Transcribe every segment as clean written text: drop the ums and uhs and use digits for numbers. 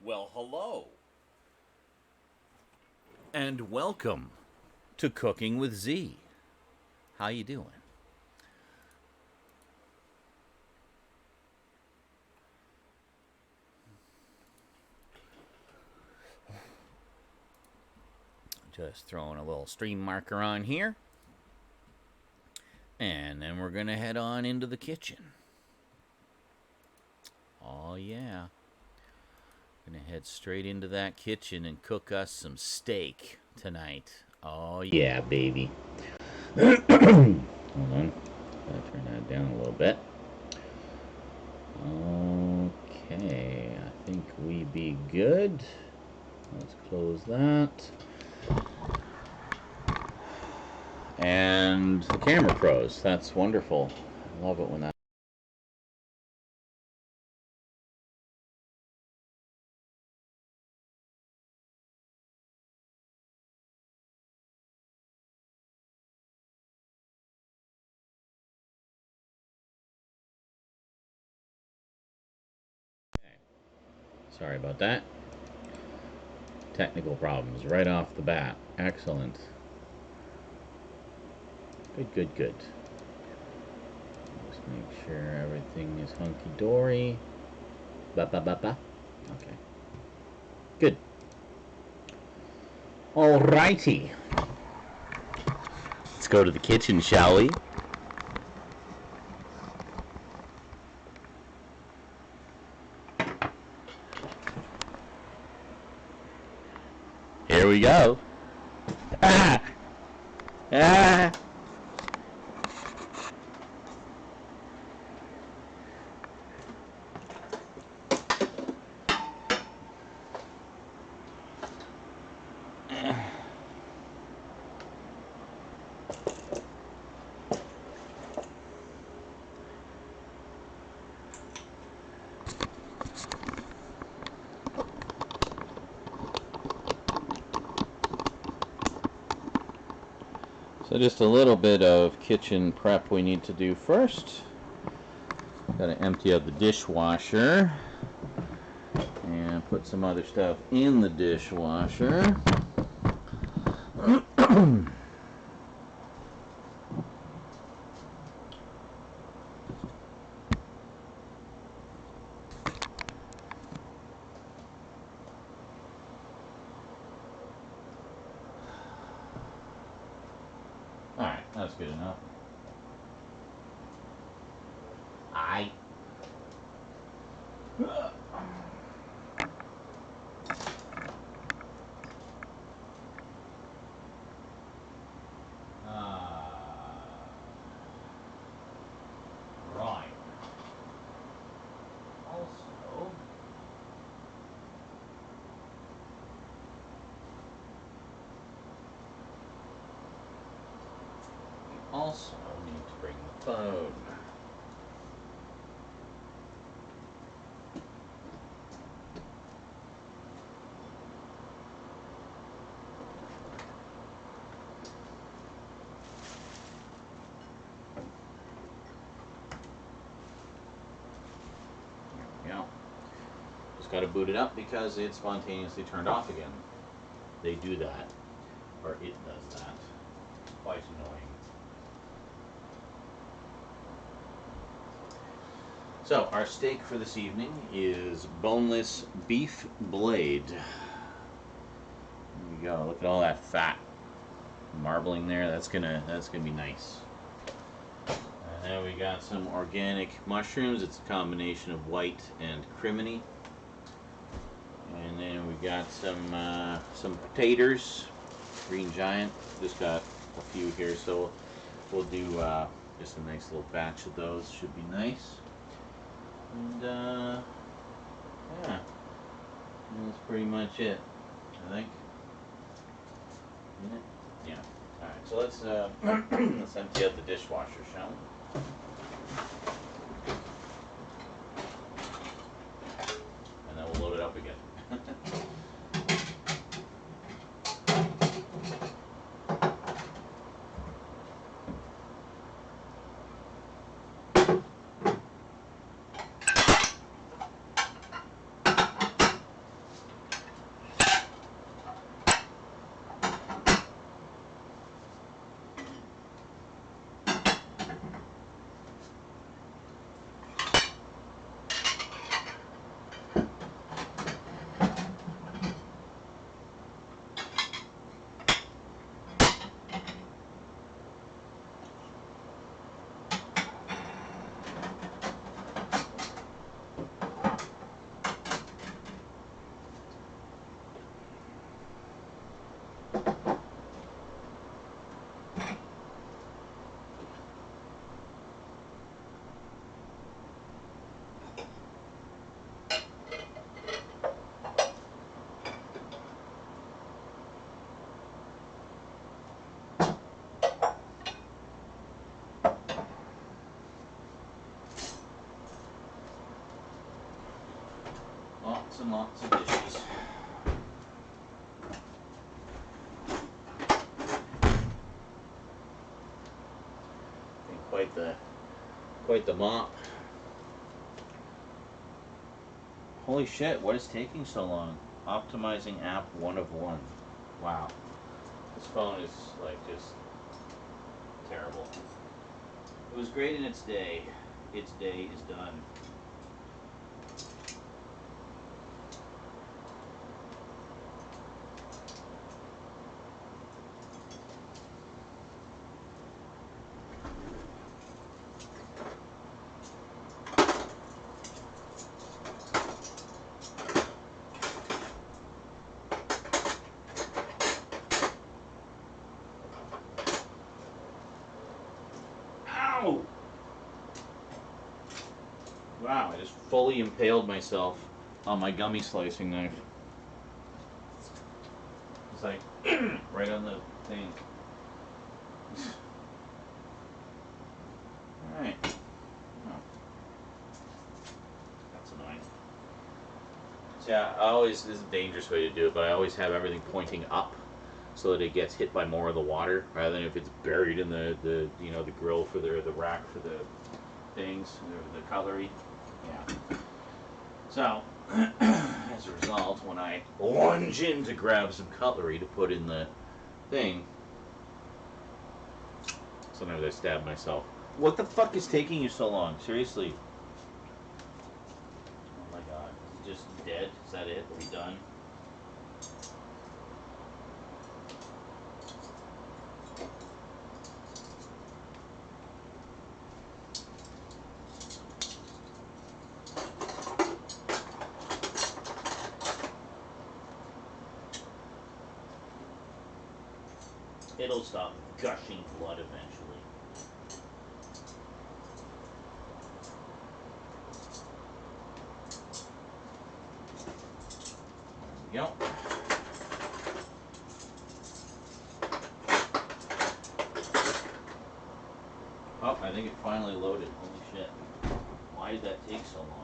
Well, hello. And welcome to Cooking with Z. How you doing? Just throwing a little stream marker on here. And then we're going to head on into the kitchen. Oh, yeah. Gonna head straight into that kitchen and cook us some steak tonight. Oh, yeah, baby. Hold on. Gotta turn that down a little bit. Okay, I think we be good. Let's close that. And the camera froze. That's wonderful. I love it when that. Sorry about that. Technical problems right off the bat. Excellent. Good. Just make sure everything is hunky-dory. Ba. Okay. Good. Alrighty. Let's go to the kitchen, shall we? Here we go. Ah! Ah! So just a little bit of kitchen prep we need to do first. Got to empty out the dishwasher and put some other stuff in the dishwasher. Alright, that's good enough. Aye. Right. Also need to bring the phone. Yeah. Just got to boot it up because it spontaneously turned off again. They do that. Or it does that. Quite annoying. So, our steak for this evening is boneless beef blade. There we go. Look at all that fat marbling there. That's gonna be nice. And then we got some organic mushrooms. It's a combination of white and criminy. And then we got some potatoes, Green Giant. Just got a few here, so we'll do just a nice little batch of those. Should be nice. And yeah, that's pretty much it, I think. Yeah. All right. So let's let's empty out the dishwasher, shall we? And then we'll load it up again. lots and lots of dishes. Quite the mop. Holy shit, what is taking so long? Optimizing app 1 of 1. Wow. This phone is like just terrible. It was great in its day. Its day is done. Ow! Wow, I just fully impaled myself on my gummy slicing knife. It's like right on the thing. Alright. Oh. That's annoying. So yeah, this is a dangerous way to do it, but I always have everything pointing up so that it gets hit by more of the water rather than if it's buried in the grill for the rack for the things, the cutlery. Yeah. So, as a result, when I lunge in to grab some cutlery to put in the thing, sometimes I stab myself. What the fuck is taking you so long? Seriously. Oh my god. Is it just dead? Is that it? Are we done? It'll stop gushing blood eventually. There we go. Oh, I think it finally loaded. Holy shit. Why did that take so long?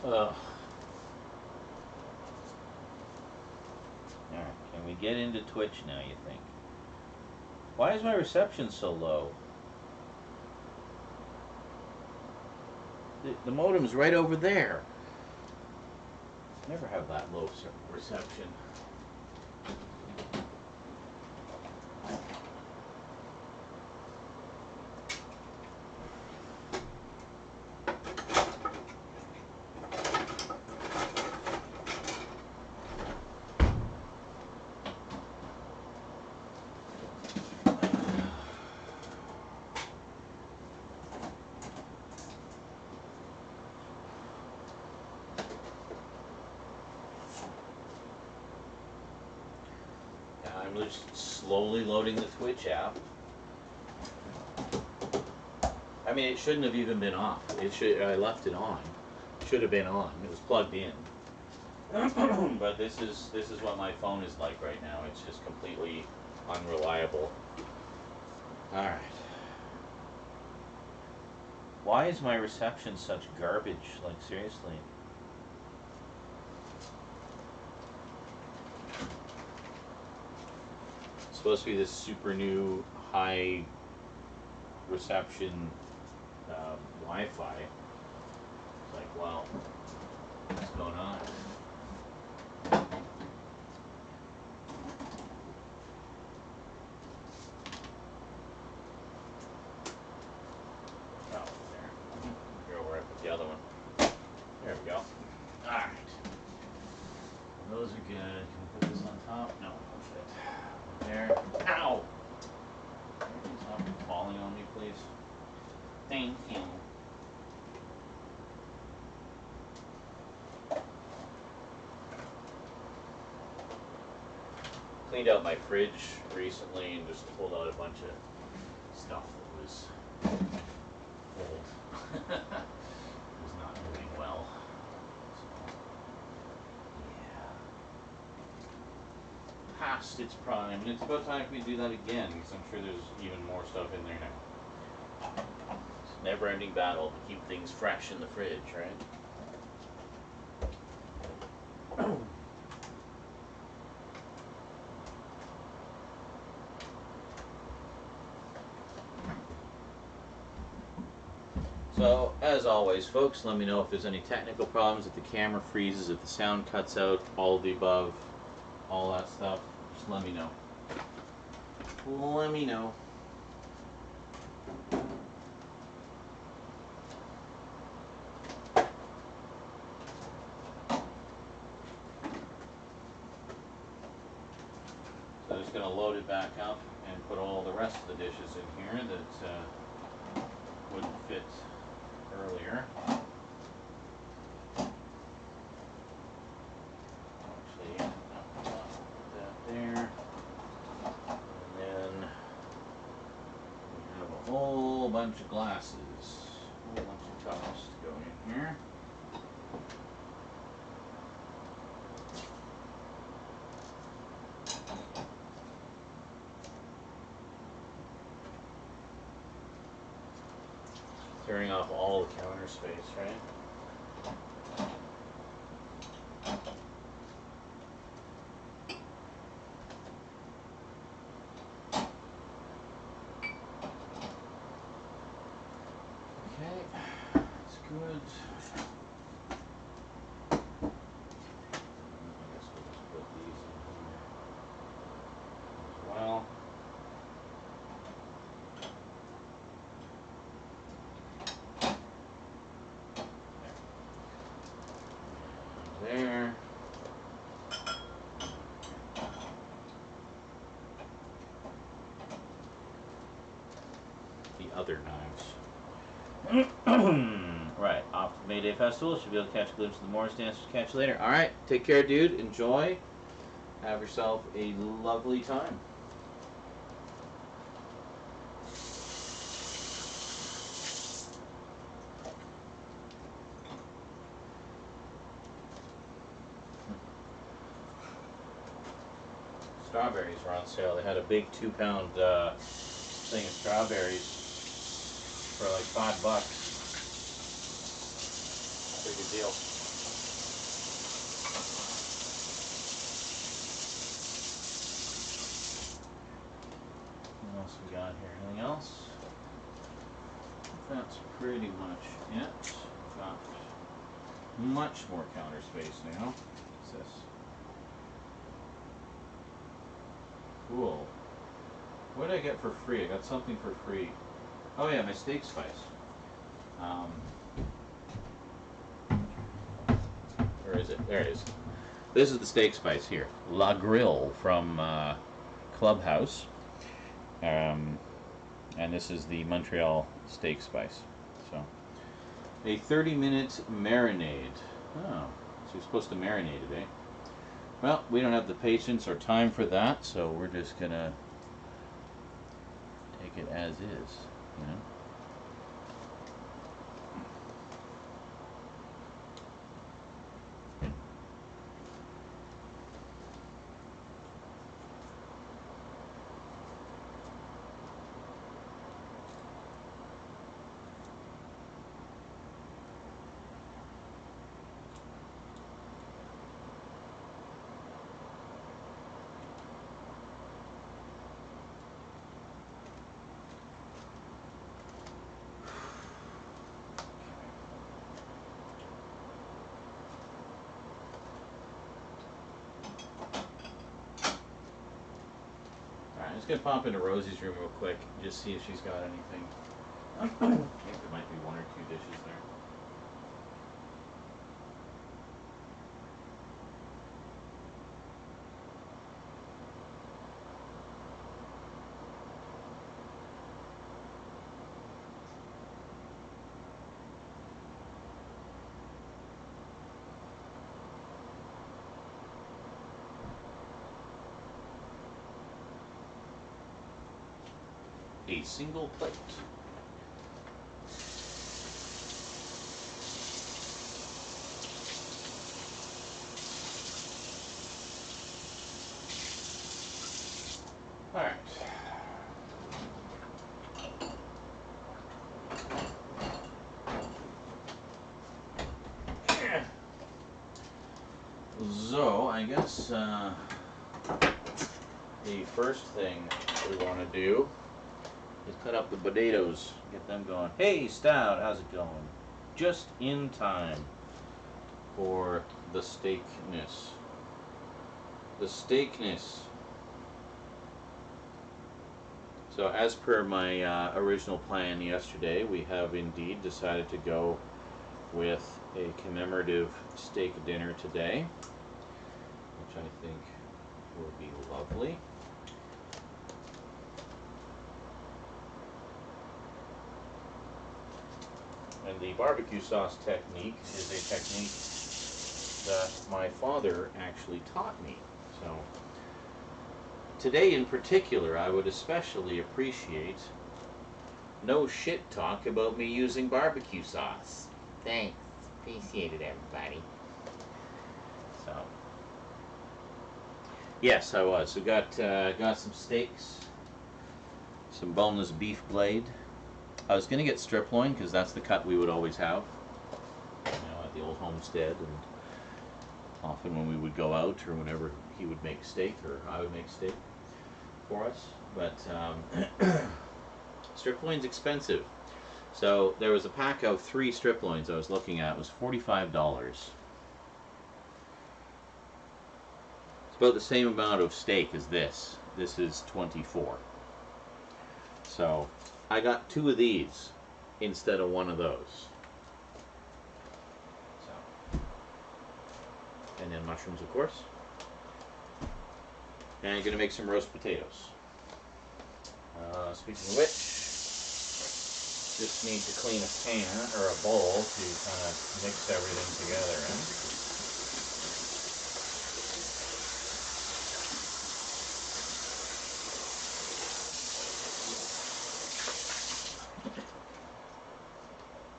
Alright, can we get into Twitch now, you think? Why is my reception so low? The modem's right over there. Never have that low reception. I'm just slowly loading the Twitch app. I mean, it shouldn't have even been off. I left it on. It should have been on. It was plugged in. But this is what my phone is like right now. It's just completely unreliable. All right. Why is my reception such garbage? Like, seriously. It's supposed to be this super new high reception Wi-Fi. It's like, wow, what's going on? Oh, there. Here, where I put the other one. There we go. All right. Those are good. Can we put this on top? No, it won't fit. There. Ow! Stop falling on me, please. Thank you. Cleaned out my fridge recently and just pulled out a bunch of stuff that was old. It was not doing well. So. past its prime, and it's about time we do that again, because I'm sure there's even more stuff in there now. It's a never-ending battle to keep things fresh in the fridge, right? So, as always, folks, let me know if there's any technical problems, if the camera freezes, if the sound cuts out, all of the above, all that stuff. Just let me know. Let me know. So I'm just going to load it back up and put all the rest of the dishes in here that wouldn't fit earlier. Actually, put that there. And then we have a whole bunch of glasses, a whole bunch of cups to go in here. Clearing off all the counter space, right? Okay, that's good. I guess we'll just put these in here as well. There. The other knives. Right, off to May Day Festival. Should be able to catch a glimpse of the Morris dancers. Catch you later. Alright, take care, dude. Enjoy. Have yourself a lovely time. Strawberries were on sale. They had a big 2-pound thing of strawberries for like $5. Pretty good deal. What else we got here? Anything else? That's pretty much it. Got much more counter space now. What's this? Cool. What did I get for free? I got something for free. Oh yeah, my steak spice. Where is it? There it is. This is the steak spice here. La Grill from Clubhouse. And this is the Montreal steak spice. So, a 30-minute marinade. Oh, so you're supposed to marinate it, eh? Well, we don't have the patience or time for that, so we're just gonna take it as is, you know? I'm just gonna pop into Rosie's room real quick and just see if she's got anything. I think there might be 1 or 2 dishes there. A single plate. All right. So, I guess the first thing we want to do is cut up the potatoes, get them going. Hey, Stout, how's it going? Just in time for the steakness. The steakness. So, as per my original plan yesterday, we have indeed decided to go with a commemorative steak dinner today, which I think will be lovely. And the barbecue sauce technique is a technique that my father actually taught me. So today in particular, I would especially appreciate no shit talk about me using barbecue sauce. Thanks. Appreciate it, everybody. So, yes, I was. We got some steaks, some boneless beef blade. I was gonna get strip loin because that's the cut we would always have, at the old homestead, and often when we would go out or whenever he would make steak or I would make steak for us. But strip loin's expensive. So there was a pack of 3 strip loins I was looking at. It was $45. It's about the same amount of steak as this. This is $24. So I got 2 of these instead of 1 of those. So, and then mushrooms, of course. And I'm gonna make some roast potatoes. Speaking of which, just need to clean a pan or a bowl to kind of mix everything together in.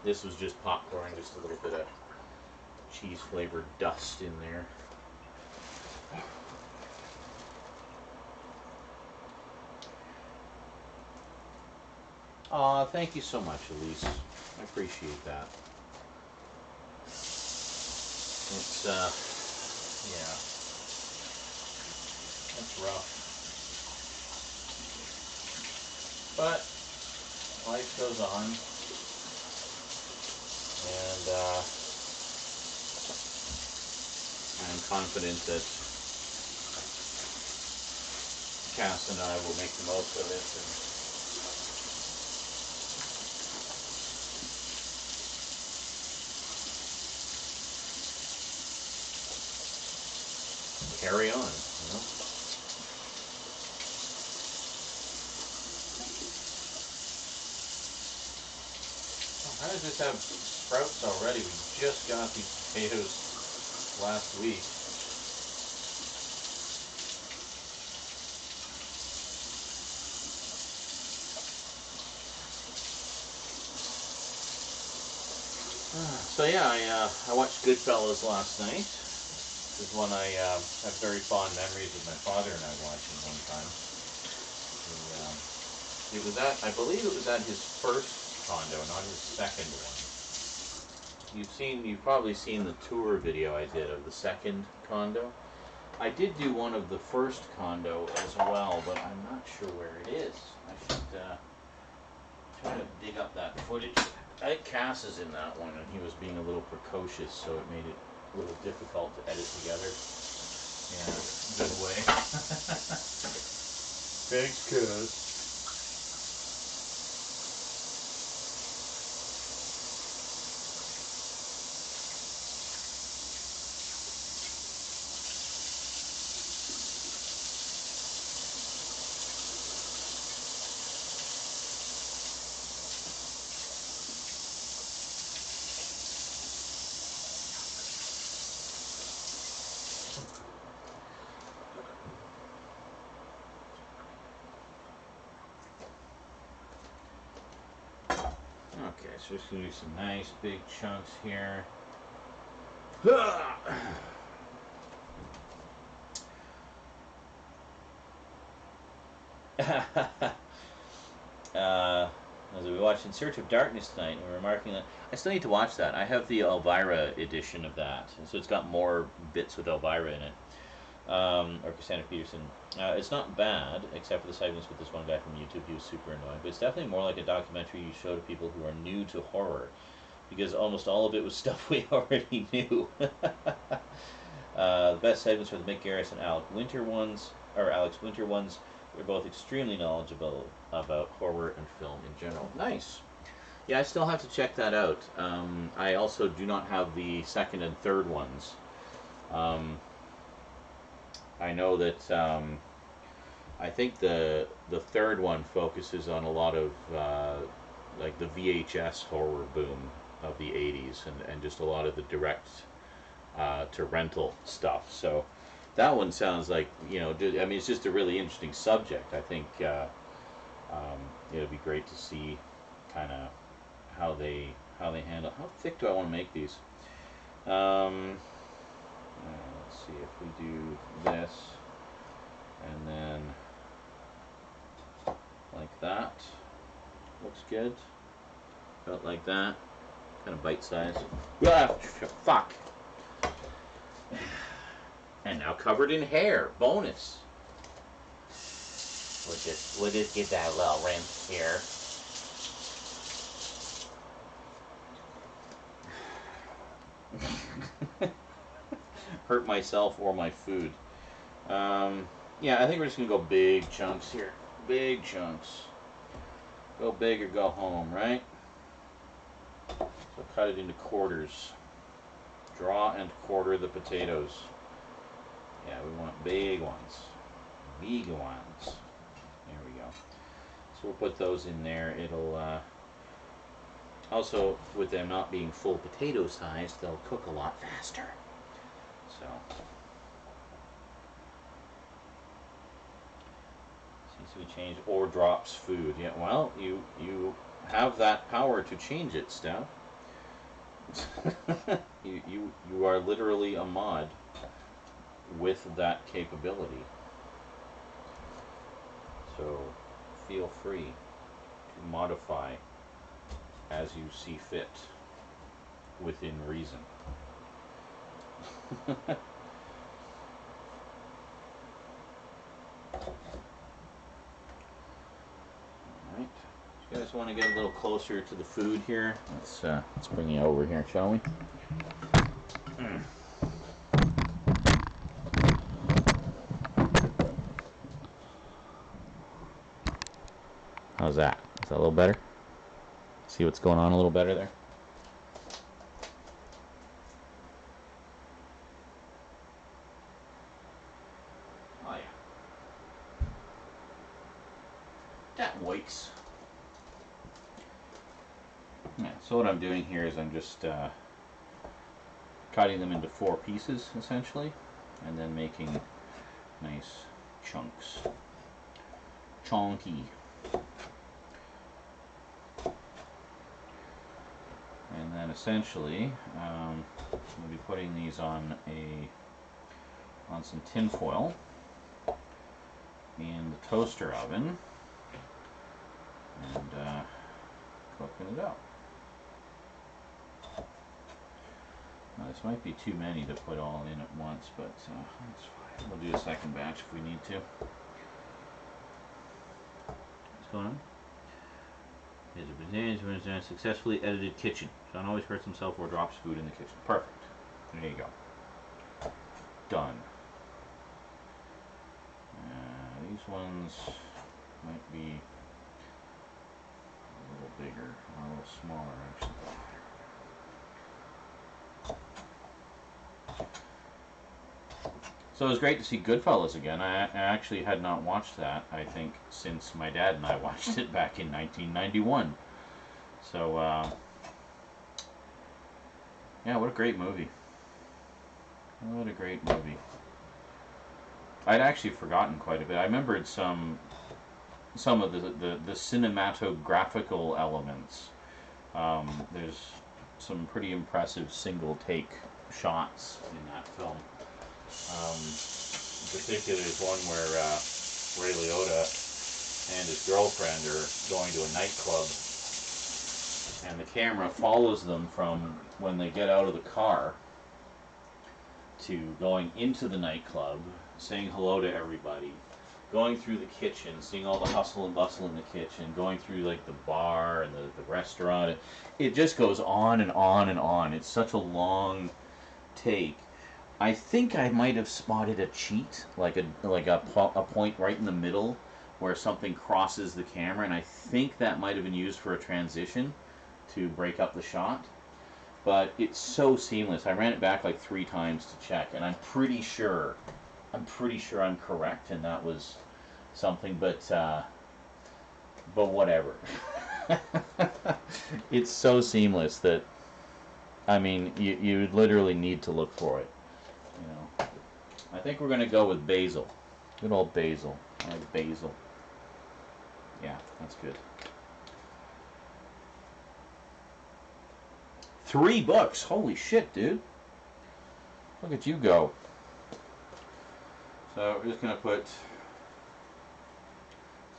This was just popcorn, just a little bit of cheese flavored dust in there. Aw, thank you so much, Elise. I appreciate that. It's, yeah. That's rough. But life goes on. And, I'm confident that Cass and I will make the most of it. And carry on, you know. Oh, how does this have sprouts already? We just got these potatoes last week. So yeah, I watched Goodfellas last night. This is one I have very fond memories of my father and I watching one time. It was I believe it was at his first condo, not his second one. You've probably seen the tour video I did of the second condo. I did do one of the first condo as well, but I'm not sure where it is. I should try to dig up that footage. I think Cass is in that one, and he was being a little precocious, so it made it a little difficult to edit together. Yeah, good way. Thanks, Cass. Okay, so just gonna do some nice big chunks here. As we watched In Search of Darkness tonight, and we were remarking that I still need to watch that. I have the Elvira edition of that, and so it's got more bits with Elvira in it, or Cassandra Peterson. It's not bad, except for the segments with this one guy from YouTube. He was super annoying, but it's definitely more like a documentary you show to people who are new to horror, because almost all of it was stuff we already knew. The best segments were the Mick Garris and Alex Winter ones. They're both extremely knowledgeable about horror and film in general. Nice. Yeah, I still have to check that out. I also do not have the second and third ones. I know that I think the third one focuses on a lot of like the VHS horror boom of the 80s and just a lot of the direct to rental stuff. So that one sounds like, I mean, it's just a really interesting subject. I think it'll be great to see kind of how they handle. How thick do I want to make these? Let's see if we do this, and then like that. Looks good. About like that. Kind of bite size. Ah, fuck. And now covered in hair. Bonus. We'll just get that little rinse here. Hurt myself or my food. Yeah, I think we're just gonna go big chunks here. Big chunks. Go big or go home, right? So cut it into quarters. Draw and quarter the potatoes. Yeah, we want big ones. Big ones. There we go. So we'll put those in there. It'll also, with them not being full potato size, they'll cook a lot faster. So see, we change or drops food. Yeah, well, you have that power to change it, Steph. you are literally a mod with that capability. So feel free to modify as you see fit within reason. Alright. You guys want to get a little closer to the food here? Let's bring you over here, shall we? How's that? Is that a little better? See what's going on a little better there? Oh yeah. That works. Yeah, so what I'm doing here is I'm just cutting them into 4 pieces, essentially, and then making nice chunks. Chonky. And then essentially, we'll be putting these on some tin foil in the toaster oven and cooking it up. Now this might be too many to put all in at once, but that's fine. We'll do a second batch if we need to. What's going on? Here's a potatoes in a successfully edited kitchen. John always hurts himself or drops food in the kitchen. Perfect. There you go. Done. These ones might be a little bigger, or a little smaller actually. So it was great to see Goodfellas again. I actually had not watched that, I think, since my dad and I watched it back in 1991. So, yeah, what a great movie. What a great movie. I'd actually forgotten quite a bit. I remembered some of the cinematographical elements. There's some pretty impressive single take shots in that film. In particular, there's one where Ray Liotta his girlfriend are going to a nightclub, and the camera follows them from when they get out of the car to going into the nightclub, saying hello to everybody, going through the kitchen, seeing all the hustle and bustle in the kitchen, going through like the bar and the restaurant. It just goes on and on and on. It's such a long take. I think I might have spotted a cheat, like a point right in the middle where something crosses the camera, and I think that might have been used for a transition to break up the shot. But it's so seamless. I ran it back like 3 times to check, and I'm pretty sure I'm correct, and that was something. But whatever. It's so seamless that, I mean, you literally need to look for it. You know, I think we're gonna go with basil. Good old basil. I like basil. Yeah, that's good. 3 books. Holy shit, dude. Look at you go. So we're just gonna put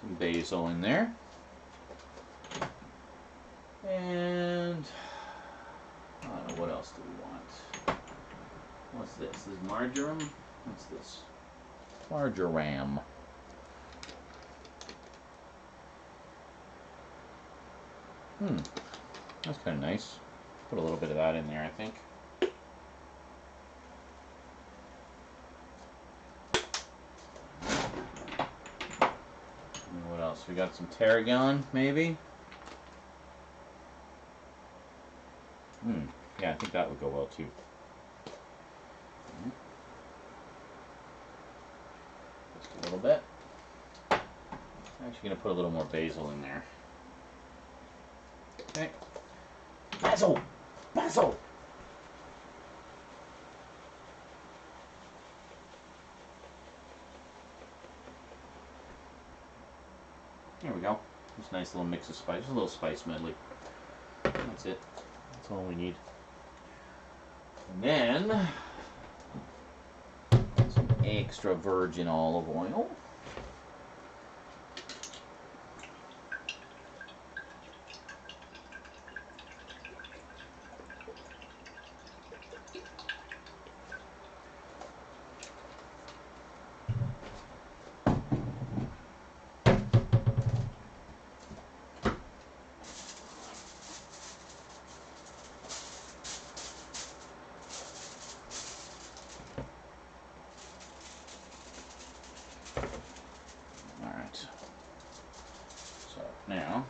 some basil in there. And I don't know, what else do we want? What's this? This is marjoram? What's this? Marjoram. That's kind of nice. Put a little bit of that in there, I think. And what else? We got some tarragon, maybe? Yeah, I think that would go well too. Just a little bit. I'm actually going to put a little more basil in there. Okay. Basil! Basil! There we go. Just a nice little mix of spice. Just a little spice medley. That's it. That's all we need. And then some extra virgin olive oil. Now, I'm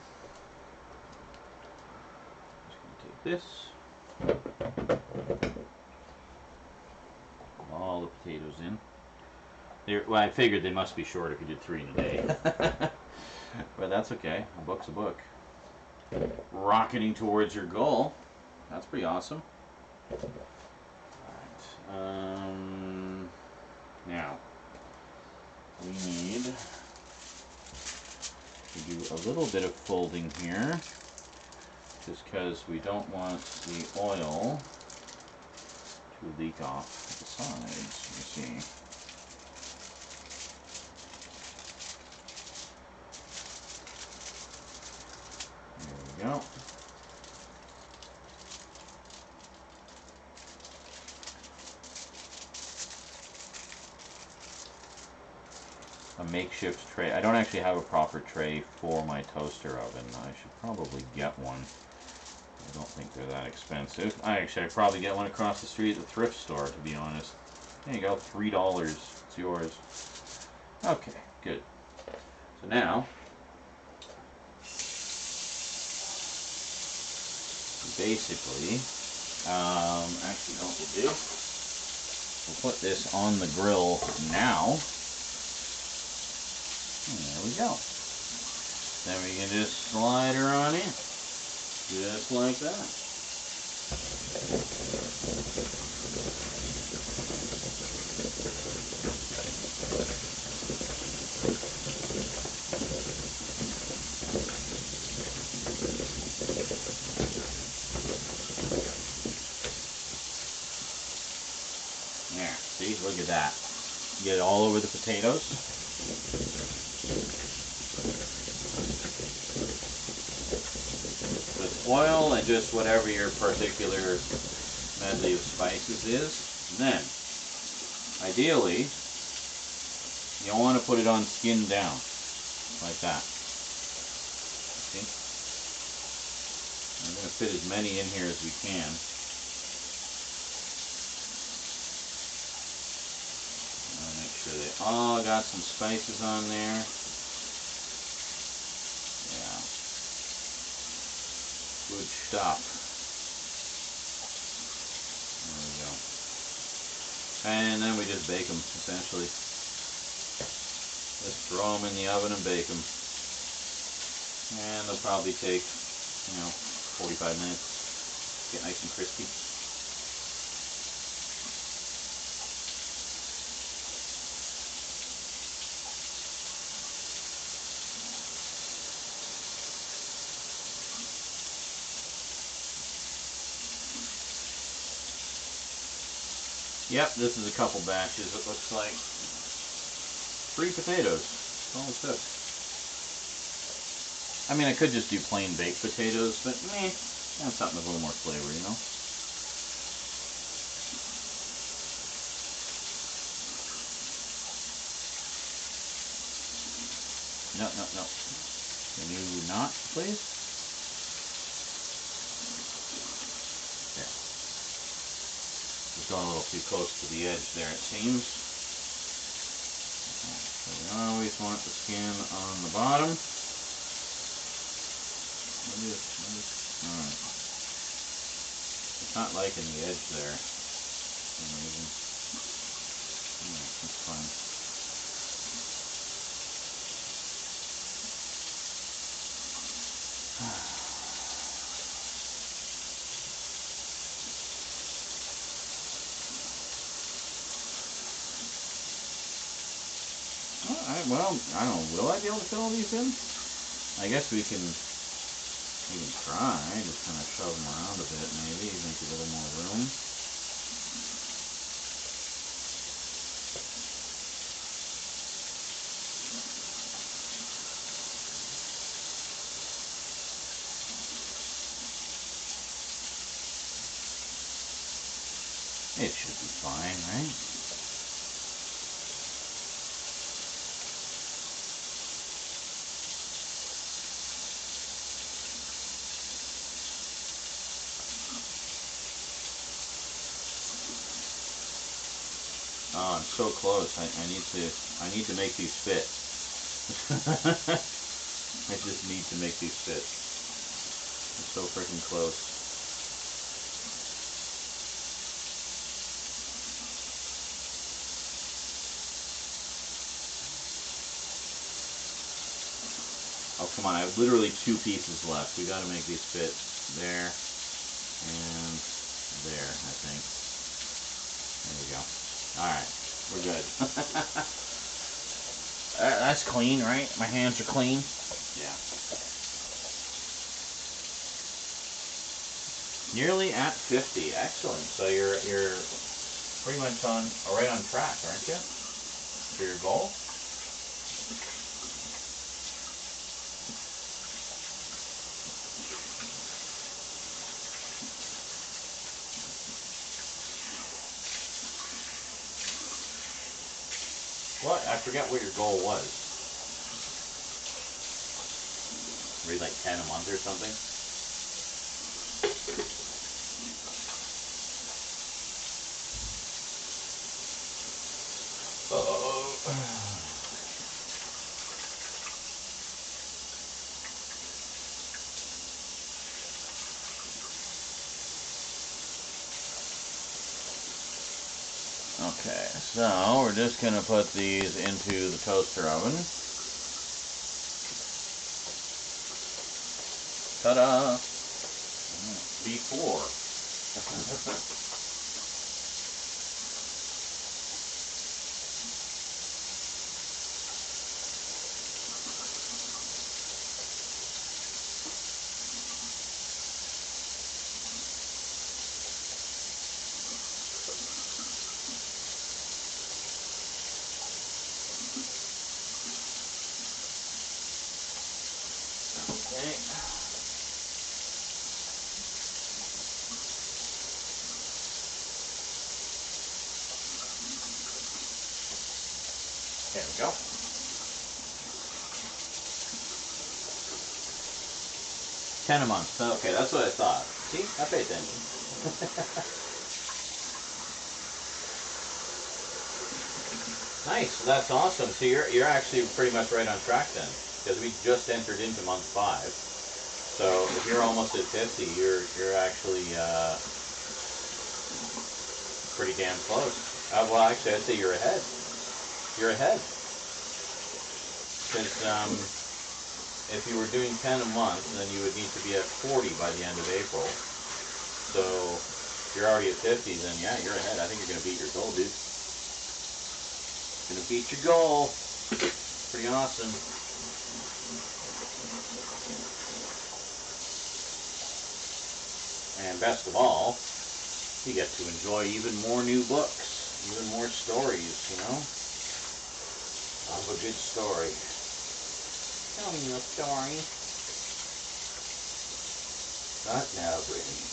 just going to take this, all the potatoes in. Well, I figured they must be short if you did 3 in a day. But that's okay. A book's a book. Rocketing towards your goal. That's pretty awesome. Alright. Now, we need to do a little bit of folding here, just because we don't want the oil to leak off the sides. You see. There we go. A makeshift tray. I don't actually have a proper tray for my toaster oven. I should probably get one. I don't think they're that expensive. I'd probably get one across the street at the thrift store, to be honest. There you go, $3. It's yours. Okay, good. So now, basically, actually, what we'll do, we'll put this on the grill now. And there we go. Then we can just slide her on in. Just like that. There, see, look at that. Get it all over the potatoes. oil and just whatever your particular medley of spices is. And then, ideally, you'll want to put it on skin down, like that. See? I'm going to fit as many in here as we can. I'll make sure they all got some spices on there. Yeah. Good stuff. There we go. And then we just bake them, essentially. Just throw them in the oven and bake them. And they'll probably take, 45 minutes. Get nice and crispy. Yep, this is a couple batches, it looks like. 3 potatoes. That's all it took. I mean, I could just do plain baked potatoes, but that's something with a little more flavor, you know? No, no, no. Can you not, please? There. Just going a little too close to the edge there, it seems. So we always want the skin on the bottom. Alright. It's not liking the edge there for some reason. That's fine. Alright, well, I don't know, will I be able to fit all these in? I guess we can try, just kind of shove them around a bit maybe, make a little more room. It should be fine, right? Oh, I'm so close. I need to make these fit. I just need to make these fit. I'm so freaking close. Oh, come on. I have literally 2 pieces left. We got to make these fit there and there, I think. There we go. Alright, we're good. That's clean, right? My hands are clean. Yeah. Nearly at 50. Excellent. So you're pretty much right on track, aren't you? For your goal? What? I forget what your goal was. Were you like 10 a month or something? Okay, so we're just going to put these into the toaster oven. Ta-da! Before. Okay. Go. 10 a month. Okay, that's what I thought. See, I pay attention. Nice. That's awesome. So you're actually pretty much right on track then, because we just entered into month 5. So if you're almost at 50, you're actually pretty damn close. Well, actually, I'd say you're ahead. You're ahead. Because if you were doing 10 a month, then you would need to be at 40 by the end of April. So if you're already at 50, then yeah, you're ahead. I think you're going to beat your goal, dude. Going to beat your goal. Pretty awesome. And best of all, you get to enjoy even more new books, even more stories, you know? Love a good story. Tell me a story. Not now, Brittany.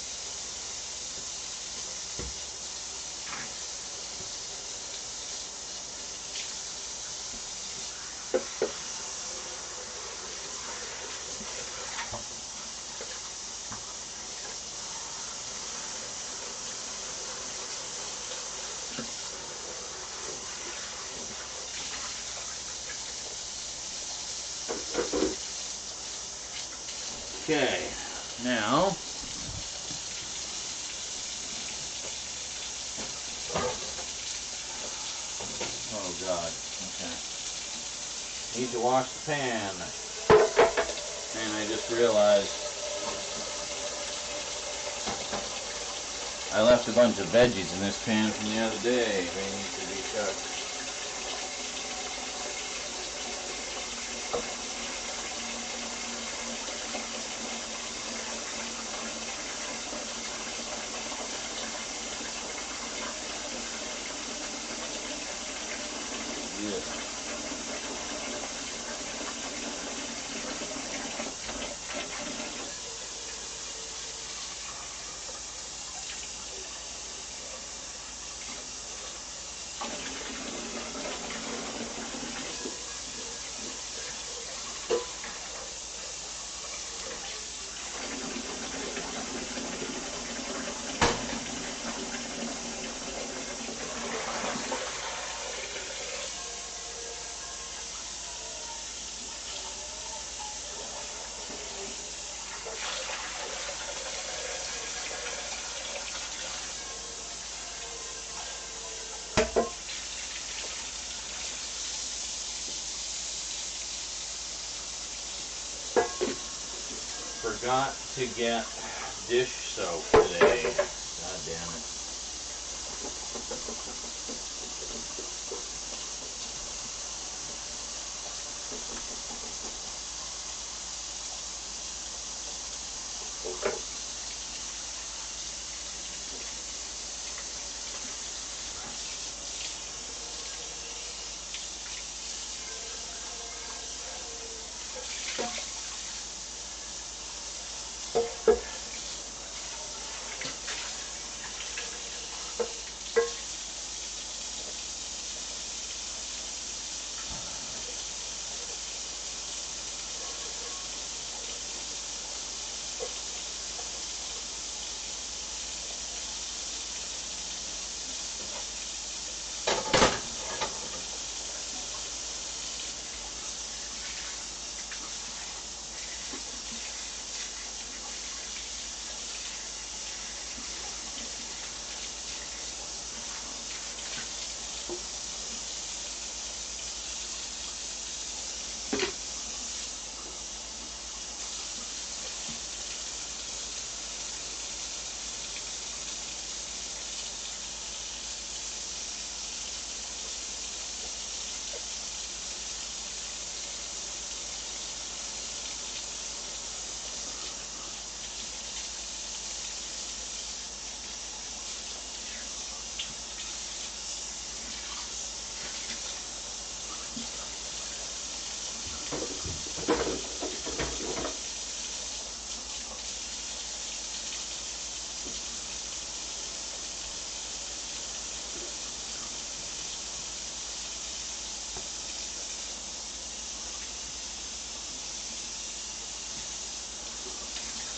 Okay, now oh God, okay. Need to wash the pan. And I just realized I left a bunch of veggies in this pan from the other day. They need to be cooked. Forgot to get dish soap today. God damn it.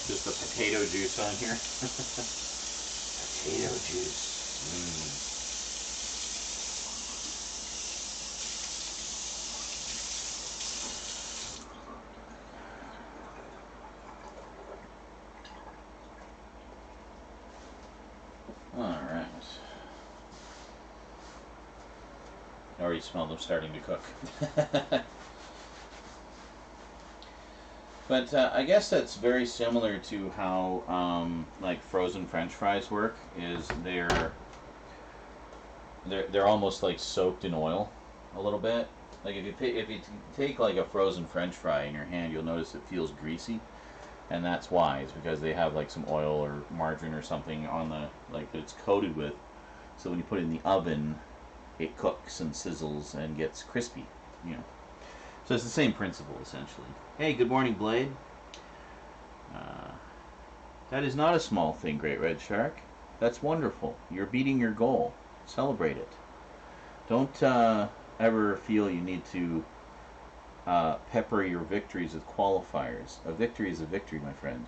Just the potato juice on here. Potato juice. Alright. I already smell them starting to cook. But I guess that's very similar to how like frozen French fries work. Is they're almost like soaked in oil a little bit. Like if you take like a frozen French fry in your hand, you'll notice it feels greasy, and that's why. It's because they have like some oil or margarine or something on the like that it's coated with. So when you put it in the oven, it cooks and sizzles and gets crispy. You know. So it's the same principle essentially. Hey, good morning, Blade. That is not a small thing, Great Red Shark. That's wonderful. You're beating your goal. Celebrate it. Don't ever feel you need to pepper your victories with qualifiers. A victory is a victory, my friend.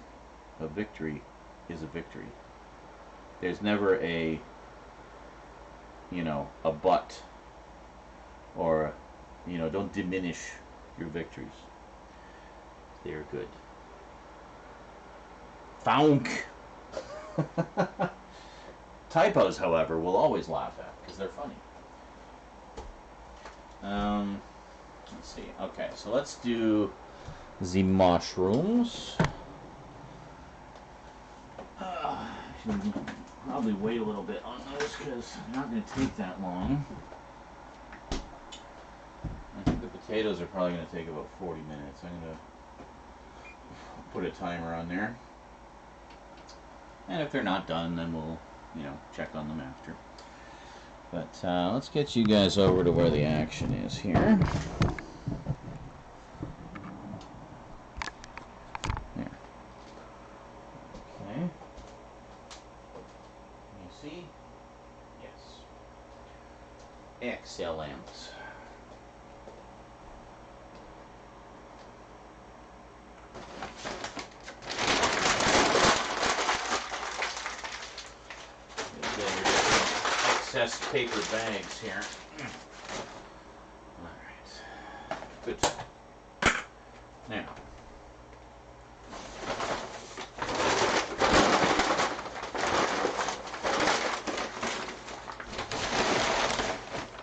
A victory is a victory. There's never a but, or don't diminish your victories. They are good. Founk. Typos, however, we'll always laugh at because they're funny. Let's see. Okay, so let's do the mushrooms. Should probably wait a little bit on those because they're not going to take that long. I think the potatoes are probably going to take about 40 minutes. I'm going to put a timer on there. And if they're not done, then we'll, check on them after. But let's get you guys over to where the action is here. There. Okay. Can you see? Yes. Excellent. Excess paper bags here. Alright. Good. Now.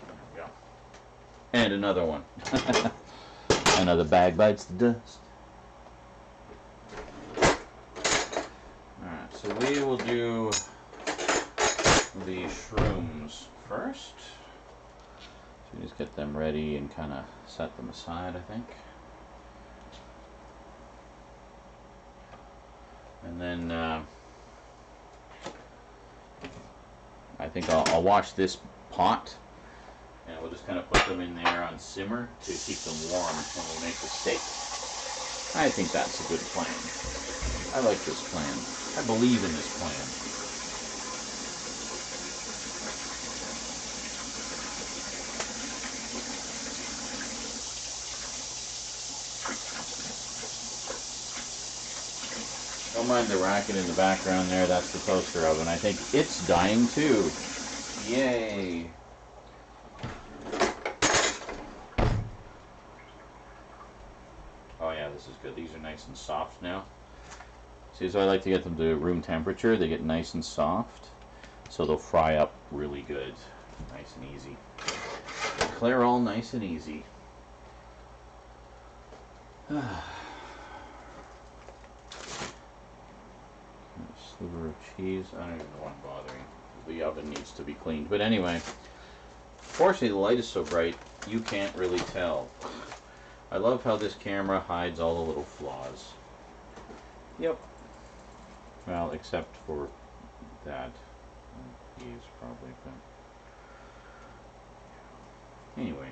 There we go. And another one. Another bag bites the dust. Alright, so we will do the shrooms first. So we just get them ready and kind of set them aside, I think. And then I think I'll wash this pot, and we'll just kind of put them in there on simmer to keep them warm when we make the steak. I think that's a good plan. I like this plan. I believe in this plan. Don't mind the racket in the background there. That's the toaster oven. I think it's dying too. Yay. Oh yeah, this is good. These are nice and soft now. See, so I like to get them to room temperature. They get nice and soft, so they'll fry up really good. Nice and easy. Clear all nice and easy. Sliver of cheese. I don't even know why I'm bothering. The oven needs to be cleaned. But anyway, fortunately the light is so bright you can't really tell. I love how this camera hides all the little flaws. Yep. Well, except for that. These probably, but anyway.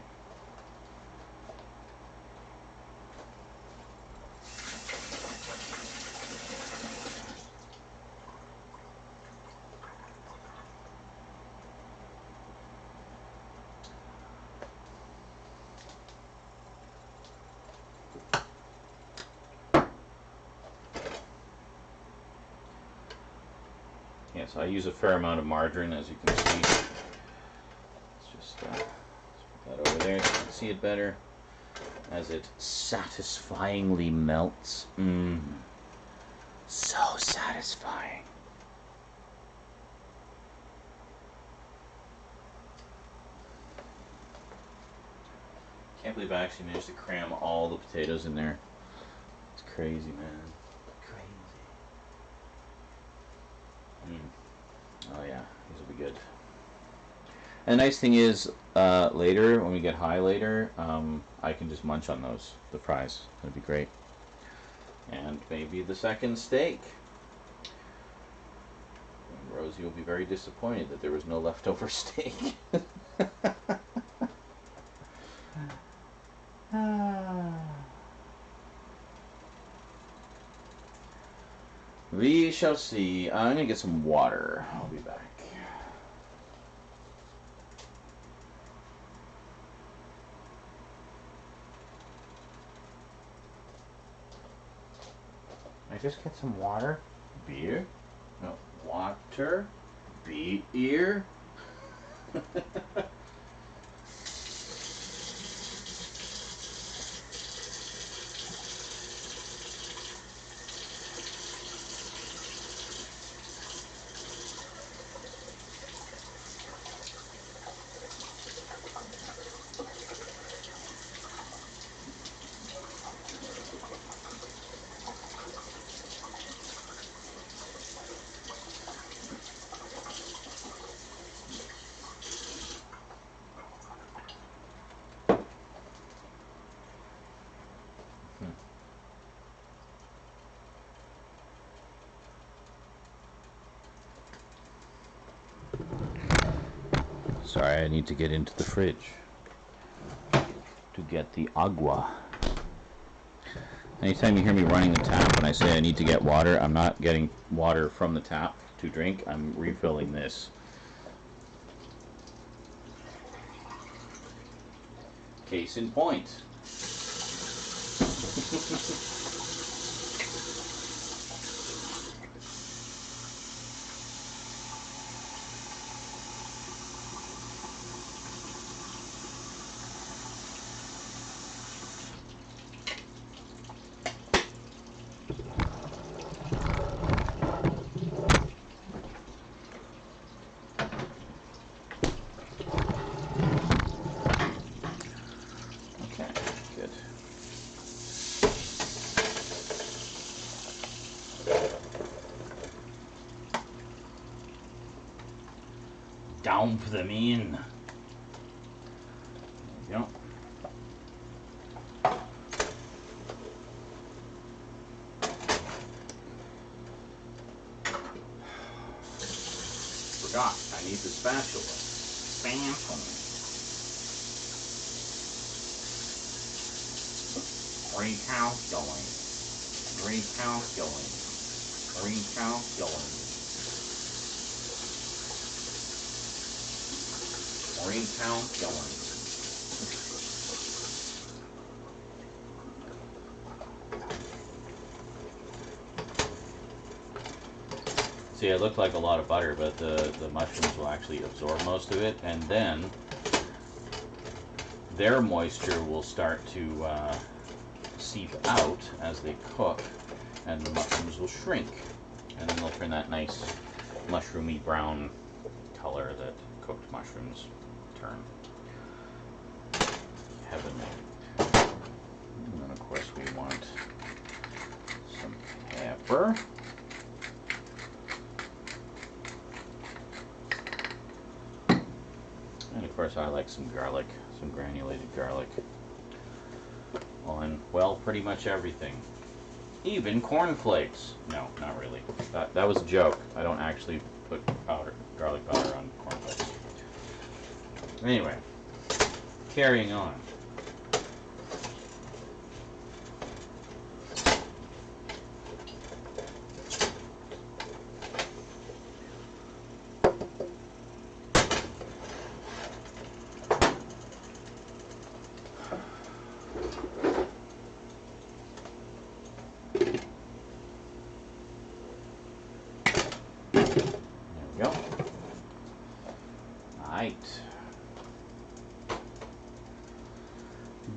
Yes, I use a fair amount of margarine, as you can see. Let's just let's put that over there so you can see it better as it satisfyingly melts. So satisfying. Can't believe I actually managed to cram all the potatoes in there. It's crazy, man. Crazy. Oh yeah, these will be good. And the nice thing is, later, when we get high later, I can just munch on those, the fries. That'd be great. And maybe the second steak. And Rosie will be very disappointed that there was no leftover steak. We shall see. I'm gonna get some water. I'll be back. I just get some water? Beer? No, water? Beer? Sorry, I need to get into the fridge to get the agua. Anytime you hear me running the tap when I say I need to get water, I'm not getting water from the tap to drink. I'm refilling this. Case in point. Dump them in. There you go. Forgot, I need the spatula. Spatula. Recalculating. Recalculating. Recalculating. Recalculating. See, it looked like a lot of butter, but the mushrooms will actually absorb most of it, and then their moisture will start to seep out as they cook, and the mushrooms will shrink, and then they'll turn that nice mushroomy brown color that cooked mushrooms turn. Heavenly. And then of course we want some pepper. And of course I like some garlic, some granulated garlic on, well, pretty much everything. Even cornflakes. No, not really. That was a joke. I don't actually put garlic powder on cornflakes. Anyway, carrying on.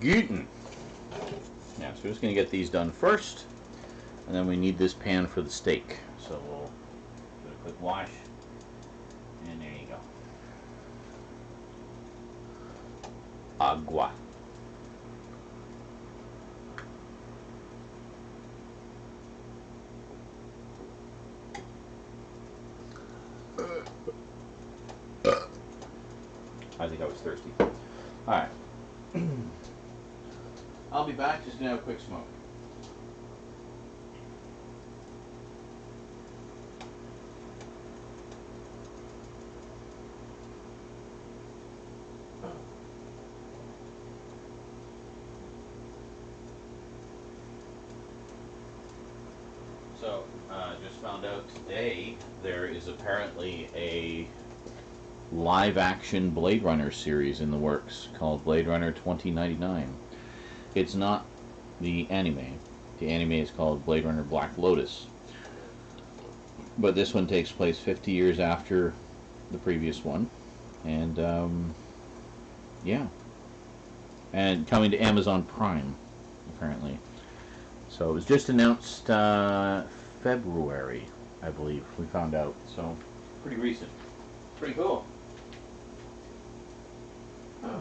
Guten. Yeah, so we're just going to get these done first, and then we need this pan for the steak. So we'll do a quick wash, and there you go. Agua. I think I was thirsty. Alright. I'll be back, just gonna have a quick smoke. So, just found out today there is apparently a live-action Blade Runner series in the works called Blade Runner 2099. It's not the anime. The anime is called Blade Runner Black Lotus. But this one takes place 50 years after the previous one. And, yeah. And coming to Amazon Prime, apparently. So it was just announced February, I believe, we found out. So, pretty recent. Pretty cool. Oh.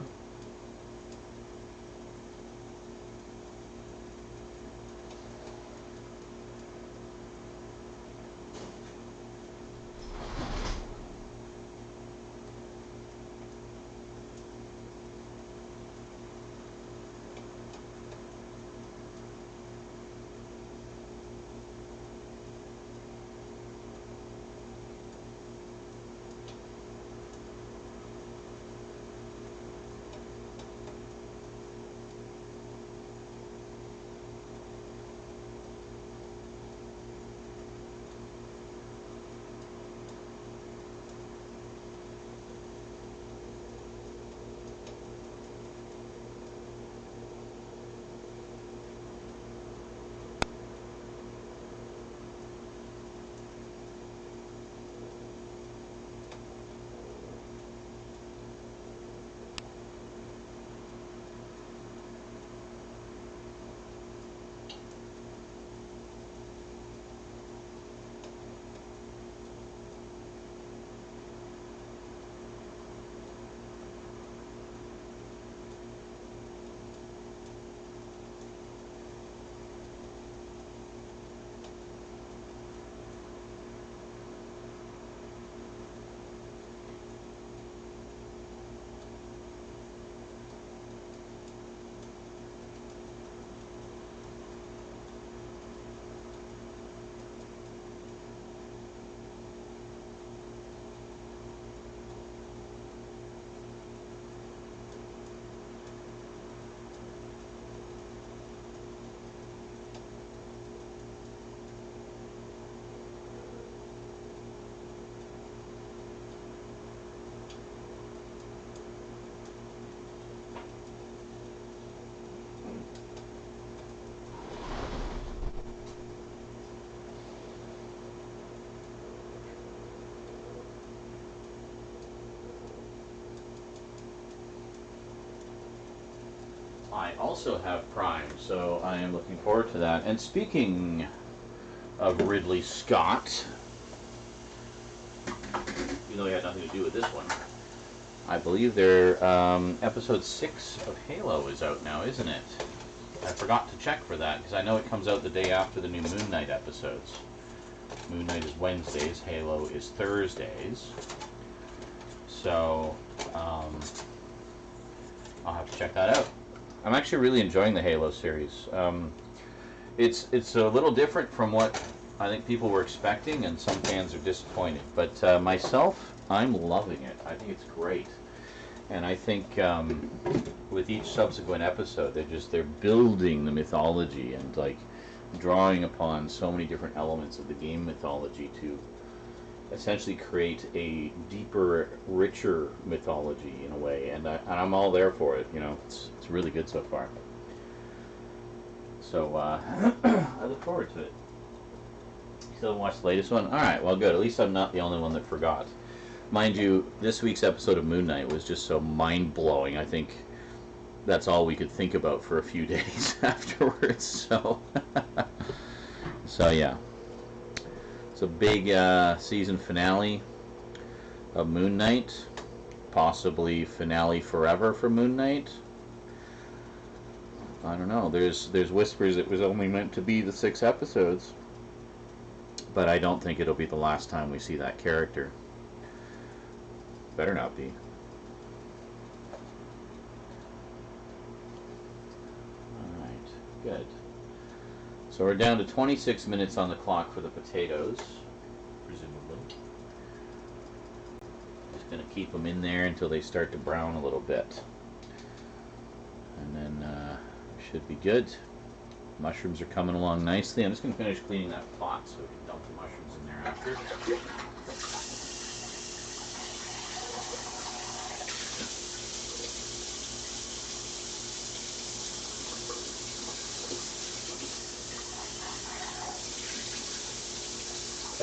I also have Prime, so I am looking forward to that. And speaking of Ridley Scott, even though he had nothing to do with this one, I believe their episode 6 of Halo is out now, isn't it? I forgot to check for that, because I know it comes out the day after the new Moon Knight episodes. Moon Knight is Wednesdays, Halo is Thursdays. So, I'll have to check that out. I'm actually really enjoying the Halo series. It's a little different from what I think people were expecting, and some fans are disappointed. But myself, I'm loving it. I think it's great, and I think with each subsequent episode, they're building the mythology and like drawing upon so many different elements of the game mythology to essentially create a deeper, richer mythology in a way, and I'm all there for it. You know, it's really good so far. So I look forward to it. You still haven't watched the latest one? All right, well, good. At least I'm not the only one that forgot. Mind you, this week's episode of Moon Knight was just so mind blowing. I think that's all we could think about for a few days afterwards. So, so yeah, it's a big season finale of Moon Knight, possibly finale forever for Moon Knight. I don't know. There's whispers it was only meant to be the 6 episodes, but I don't think it'll be the last time we see that character. Better not be. Alright, good. So we're down to 26 minutes on the clock for the potatoes, presumably. Just going to keep them in there until they start to brown a little bit. And then should be good. Mushrooms are coming along nicely. I'm just going to finish cleaning that pot so we can dump the mushrooms in there after.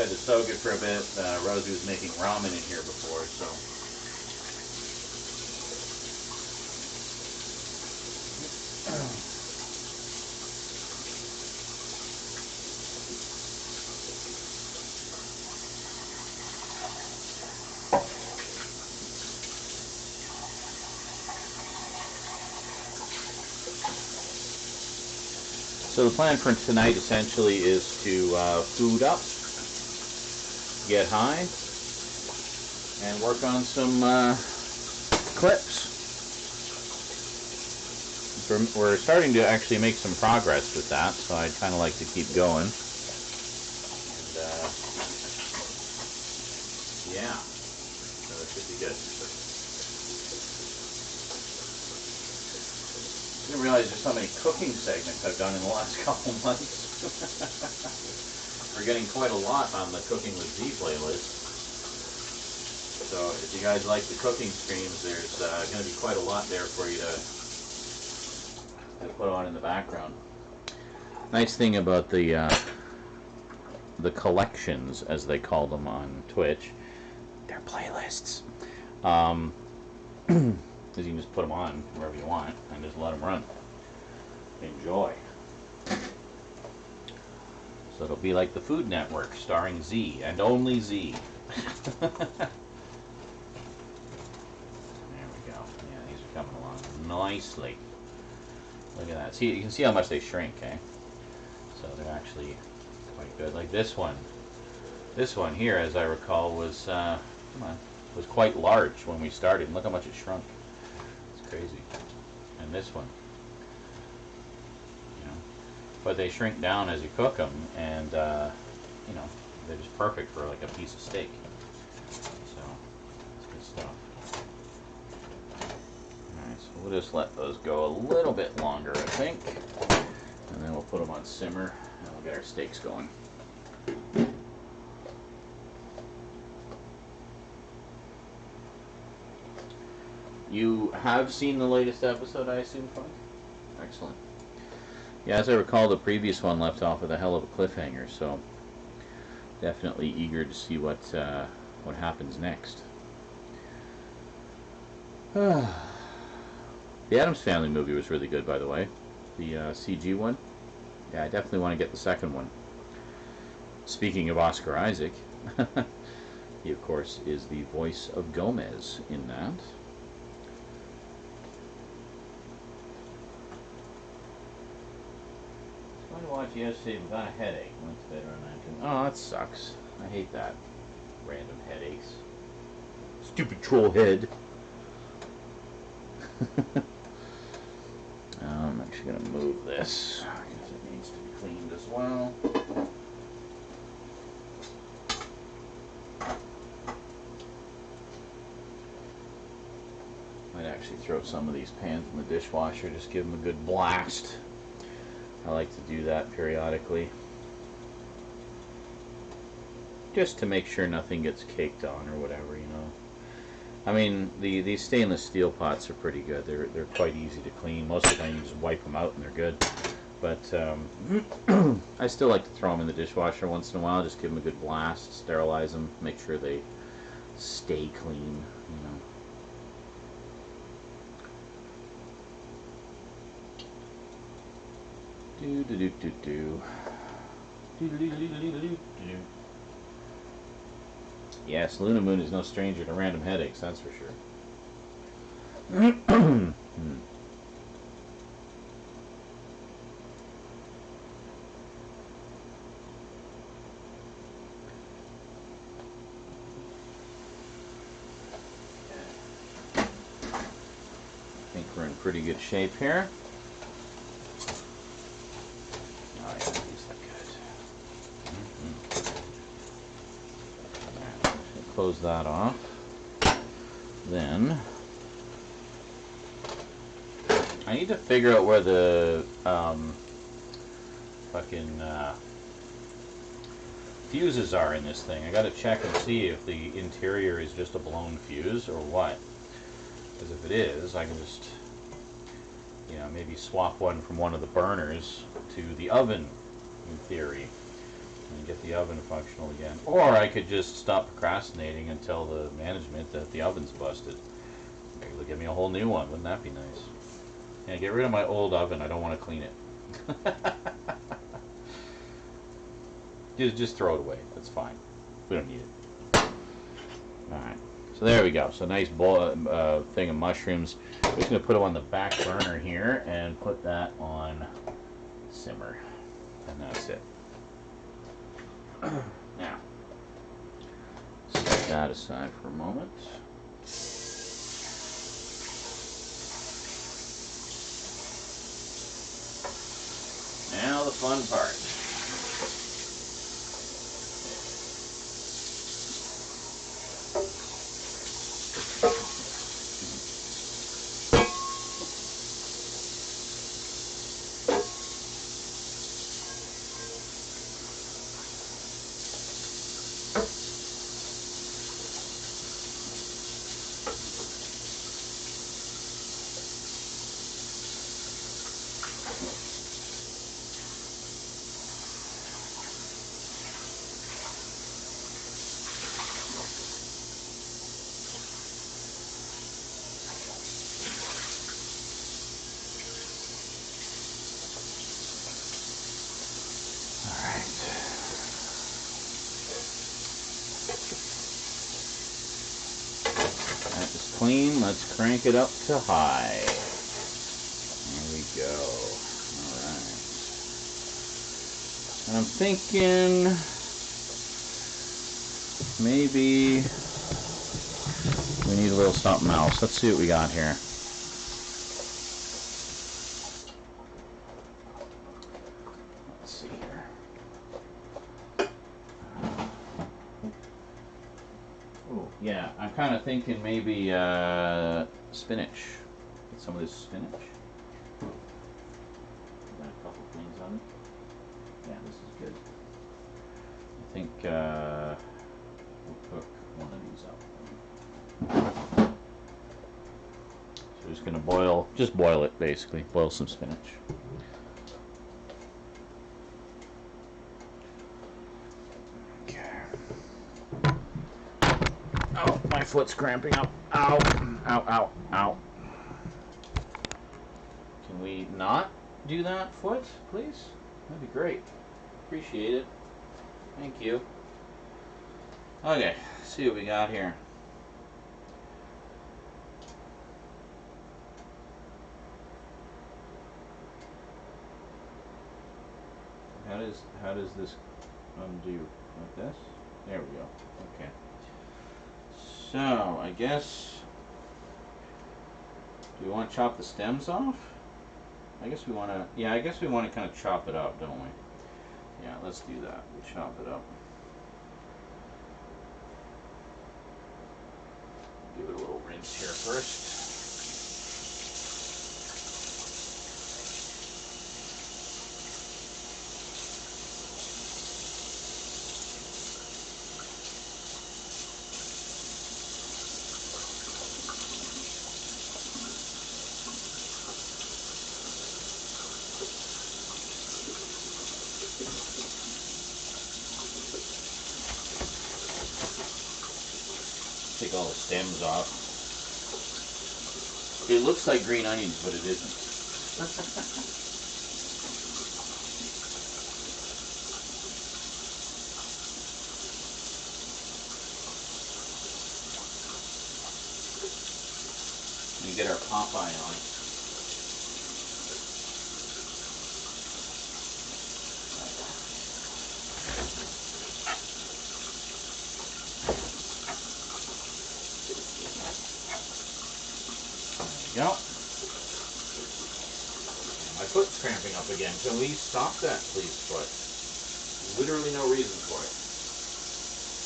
Had to soak it for a bit. Rosie was making ramen in here before, so. So the plan for tonight essentially is to food up, get high, and work on some clips. We're starting to actually make some progress with that, so I'd kind of like to keep going. And yeah, so it should be good. I didn't realize there's so many cooking segments I've done in the last couple months. We're getting quite a lot on the Cooking with Z playlist. So if you guys like the cooking streams, there's going to be quite a lot there for you to put on in the background. Nice thing about the collections, as they call them on Twitch, they're playlists. Because you can just put them on wherever you want and just let them run. Enjoy. So it'll be like the Food Network starring Z and only Z. There we go. Yeah, these are coming along nicely. Look at that. See, you can see how much they shrink, eh? So they're actually quite good. Like this one. This one here, as I recall, was was quite large when we started. And look how much it shrunk. Crazy. And this one, you know, but they shrink down as you cook them, and you know, they're just perfect for like a piece of steak. So it's good stuff. Alright, so we'll just let those go a little bit longer, I think, and then we'll put them on simmer and we'll get our steaks going. You have seen the latest episode, I assume, Frank? Excellent. Yeah, as I recall, the previous one left off with a hell of a cliffhanger, so definitely eager to see what happens next. The Addams Family movie was really good, by the way. The CG one. Yeah, I definitely want to get the second one. Speaking of Oscar Isaac, he, of course, is the voice of Gomez in that. I watched yesterday without a headache. Went to bed around 9. Oh, that sucks. I hate that. Random headaches. Stupid troll head. I'm actually going to move this because it needs to be cleaned as well. Might actually throw some of these pans in the dishwasher, just give them a good blast. I like to do that periodically, just to make sure nothing gets caked on or whatever, you know. I mean, these stainless steel pots are pretty good. They're quite easy to clean. Most of the time you just wipe them out and they're good. But I still like to throw them in the dishwasher once in a while. Just give them a good blast, sterilize them, make sure they stay clean, you know. Do do do do do. Do do do do do do do. Yes, Luna Moon is no stranger to random headaches, that's for sure. I think we're in pretty good shape here. Oh yeah, these look good. Close that off. Then I need to figure out where the fucking fuses are in this thing. I gotta check and see if the interior is just a blown fuse or what. Because if it is, I can just, you know, maybe swap one from one of the burners to the oven, in theory, and get the oven functional again. Or I could just stop procrastinating and tell the management that the oven's busted. Maybe they'll give me a whole new one. Wouldn't that be nice? Yeah, get rid of my old oven. I don't want to clean it. Just throw it away. That's fine. We don't need it. Alright. So there we go. So nice bowl, thing of mushrooms. We're just going to put them on the back burner here and put that on simmer. And that's it. Now, set that aside for a moment. Now the fun part. That is clean. Let's crank it up to high. There we go. Alright. And I'm thinking maybe we need a little something else. Let's see what we got here. Let's see here. Oh, yeah, I'm kind of thinking maybe spinach. Get some of this spinach. Got a couple things on it. Yeah, this is good. I think we'll cook one of these up. So we're just gonna just boil it basically. Boil some spinach. Oh, my foot's cramping up. Ow. Ow, ow, ow. Can we not do that, foot, please? That'd be great. Appreciate it. Thank you. Okay, let's see what we got here. How does this undo? Like this? There we go. Okay. So, I guess, do we want to chop the stems off? I guess we want to, yeah, I guess we want to kind of chop it up, don't we? Yeah, let's do that. We'll chop it up. Give it a little rinse here first. Take all the stems off. It looks like green onions, but it isn't. get our Popeye on. There we go. My foot's cramping up again. Can we stop that, please, foot? Literally no reason for it.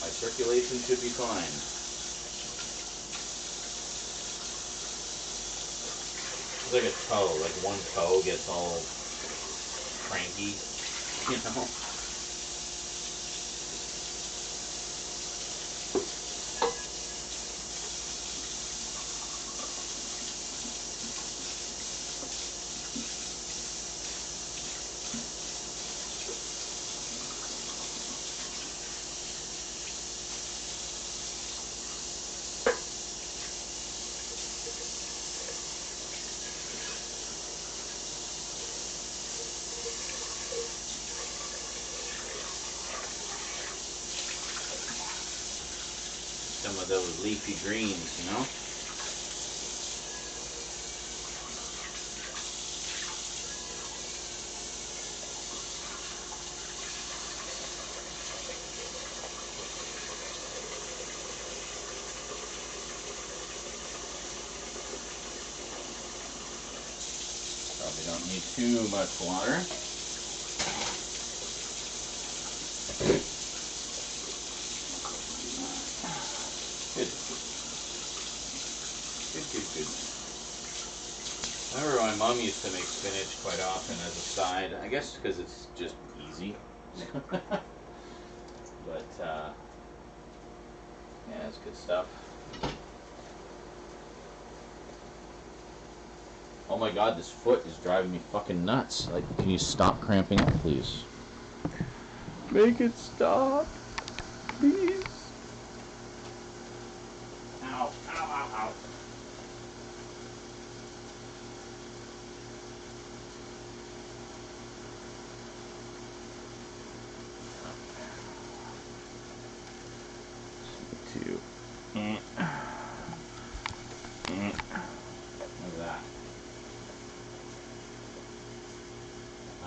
My circulation should be fine. It's like a toe. Like one toe gets all cranky, you know? Some of those leafy greens, you know? Probably don't need too much water. Good. Good. I remember my mom used to make spinach quite often as a side. I guess because it's just easy. But, yeah, it's good stuff. Oh my god, this foot is driving me fucking nuts. Like, can you stop cramping up, please? Make it stop. Please. Ow, ow, ow, ow. Two. Look at that.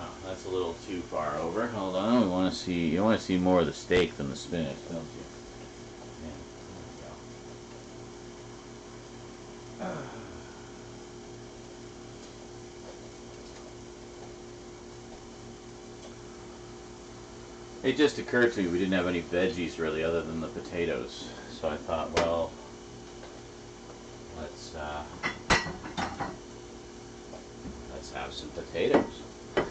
Oh, that's a little too far over. Hold on, we want to see. You want to see more of the steak than the spinach, don't you? Yeah, there we go. It just occurred to me we didn't have any veggies really other than the potatoes. So I thought, well, let's have some potatoes. Okay,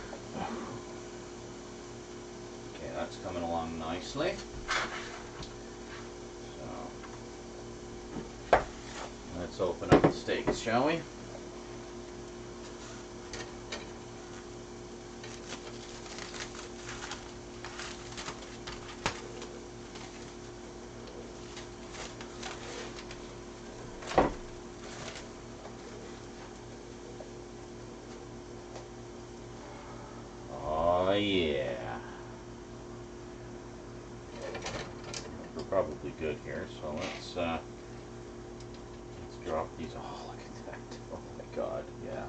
that's coming along nicely. So let's open up the steaks, shall we? Oh yeah. We're probably good here, so let's drop these. Oh, look at that. Oh my god, yeah.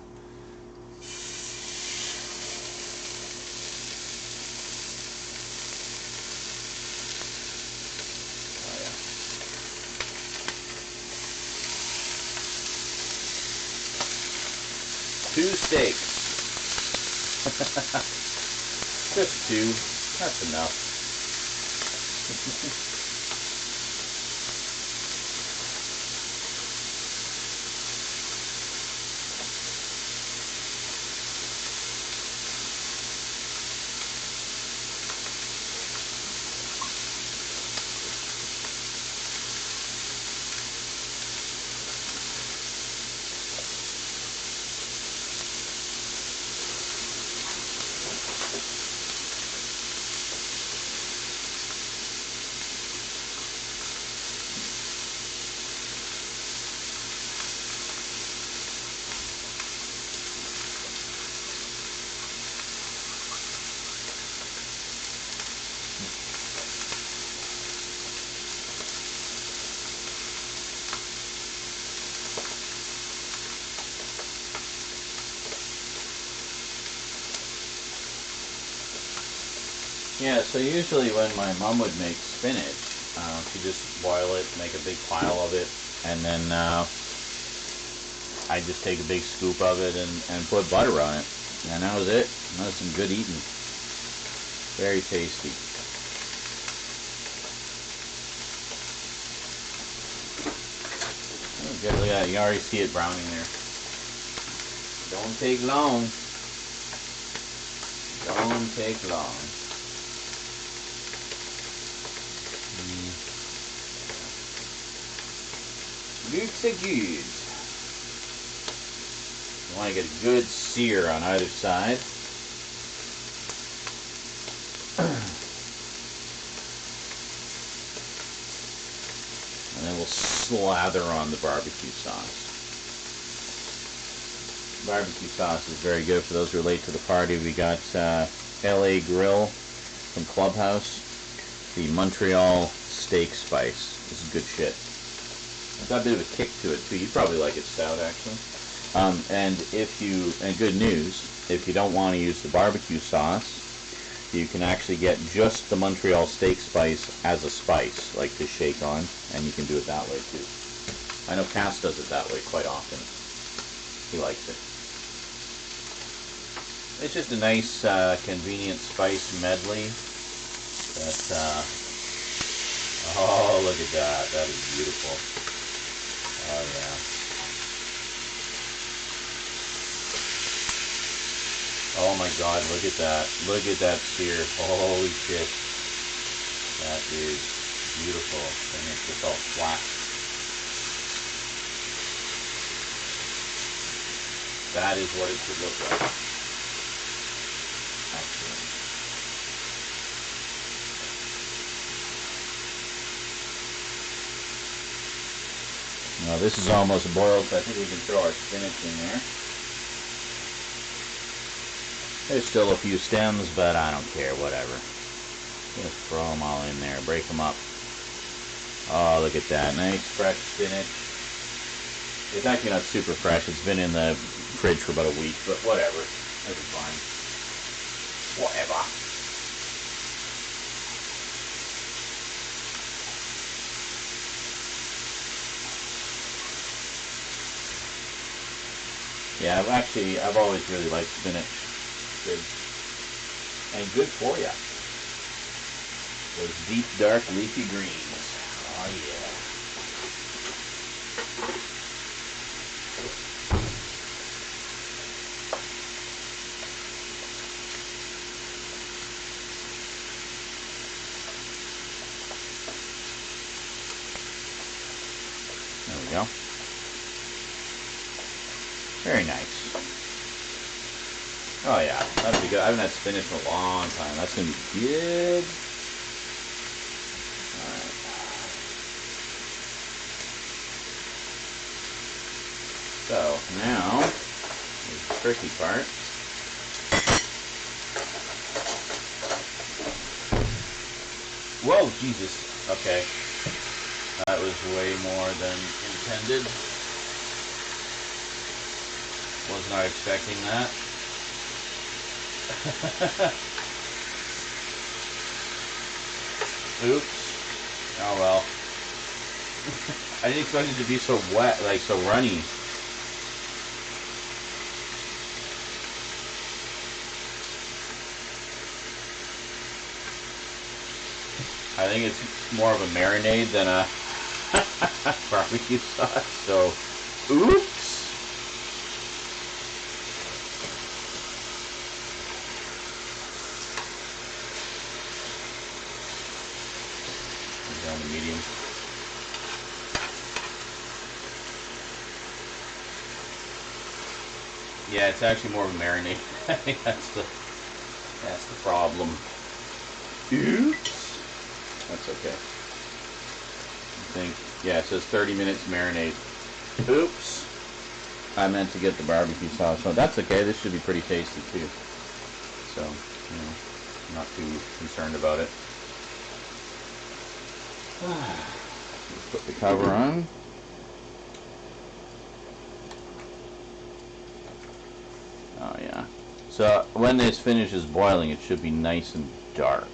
Oh yeah. Two steaks. Just two. That's enough. Yeah, so usually when my mom would make spinach, she'd just boil it, make a big pile of it, and then I'd just take a big scoop of it and put butter on it. And that was it. That was some good eating. Very tasty. Oh, good, look at that. You can already see it browning there. Don't take long. Don't take long. Looks good. You want to get a good sear on either side. And then we'll slather on the barbecue sauce. Barbecue sauce is very good for those who are late to the party. We got LA Grill from Clubhouse, the Montreal steak spice. This is good shit. It's got a bit of a kick to it too. You'd probably like it stout, actually. And good news, if you don't want to use the barbecue sauce, you can actually get just the Montreal steak spice as a spice, like to shake on, and you can do it that way too. I know Cass does it that way quite often. He likes it. It's just a nice, convenient spice medley. Oh, look at that. That is beautiful. Oh, yeah. Oh my God, look at that. Look at that sear. Holy shit. That is beautiful. And it's just all flat. That is what it should look like. Excellent. Now this is almost boiled, so I think we can throw our spinach in there. There's still a few stems, but I don't care, whatever. Just throw them all in there, break them up. Oh, look at that, nice fresh spinach. It's actually not super fresh, it's been in the fridge for about a week, but whatever, that'll be fine. Whatever. Yeah, I've always really liked spinach. Good. And good for you. Those deep, dark, leafy greens. Oh, yeah. There we go. Very nice. Oh yeah, that'd be good. I haven't had spinach in a long time. That's gonna be good. Alright. So now is the tricky part. Whoa, Jesus. Okay. That was way more than intended. Was not expecting that. Oops. Oh well. I didn't expect it to be so wet, like so runny. I think it's more of a marinade than a barbecue sauce, so oops. Down to medium. Yeah, it's actually more of a marinade. I think that's the problem. Oops. That's okay. I think, yeah, it says 30 minutes marinade. Oops. I meant to get the barbecue sauce. So that's okay. This should be pretty tasty too. So, I'm not too concerned about it. Let's put the cover on. Oh yeah. So when this finishes boiling, it should be nice and dark.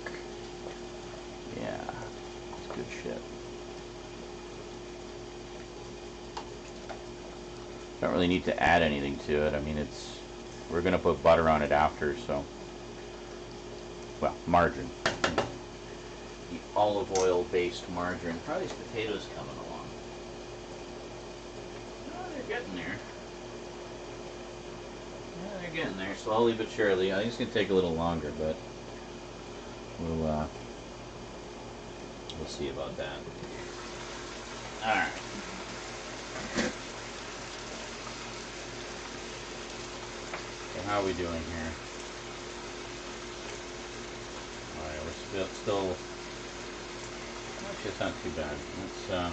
Don't really need to add anything to it. I mean, we're going to put butter on it after, so, well, margarine. The olive oil based margarine. How are these potatoes coming along? Oh, they're getting there. Yeah, they're getting there, slowly but surely. I think it's going to take a little longer, but we'll see about that. Alright. So how are we doing here? Alright, we're still actually it's not too bad. Let's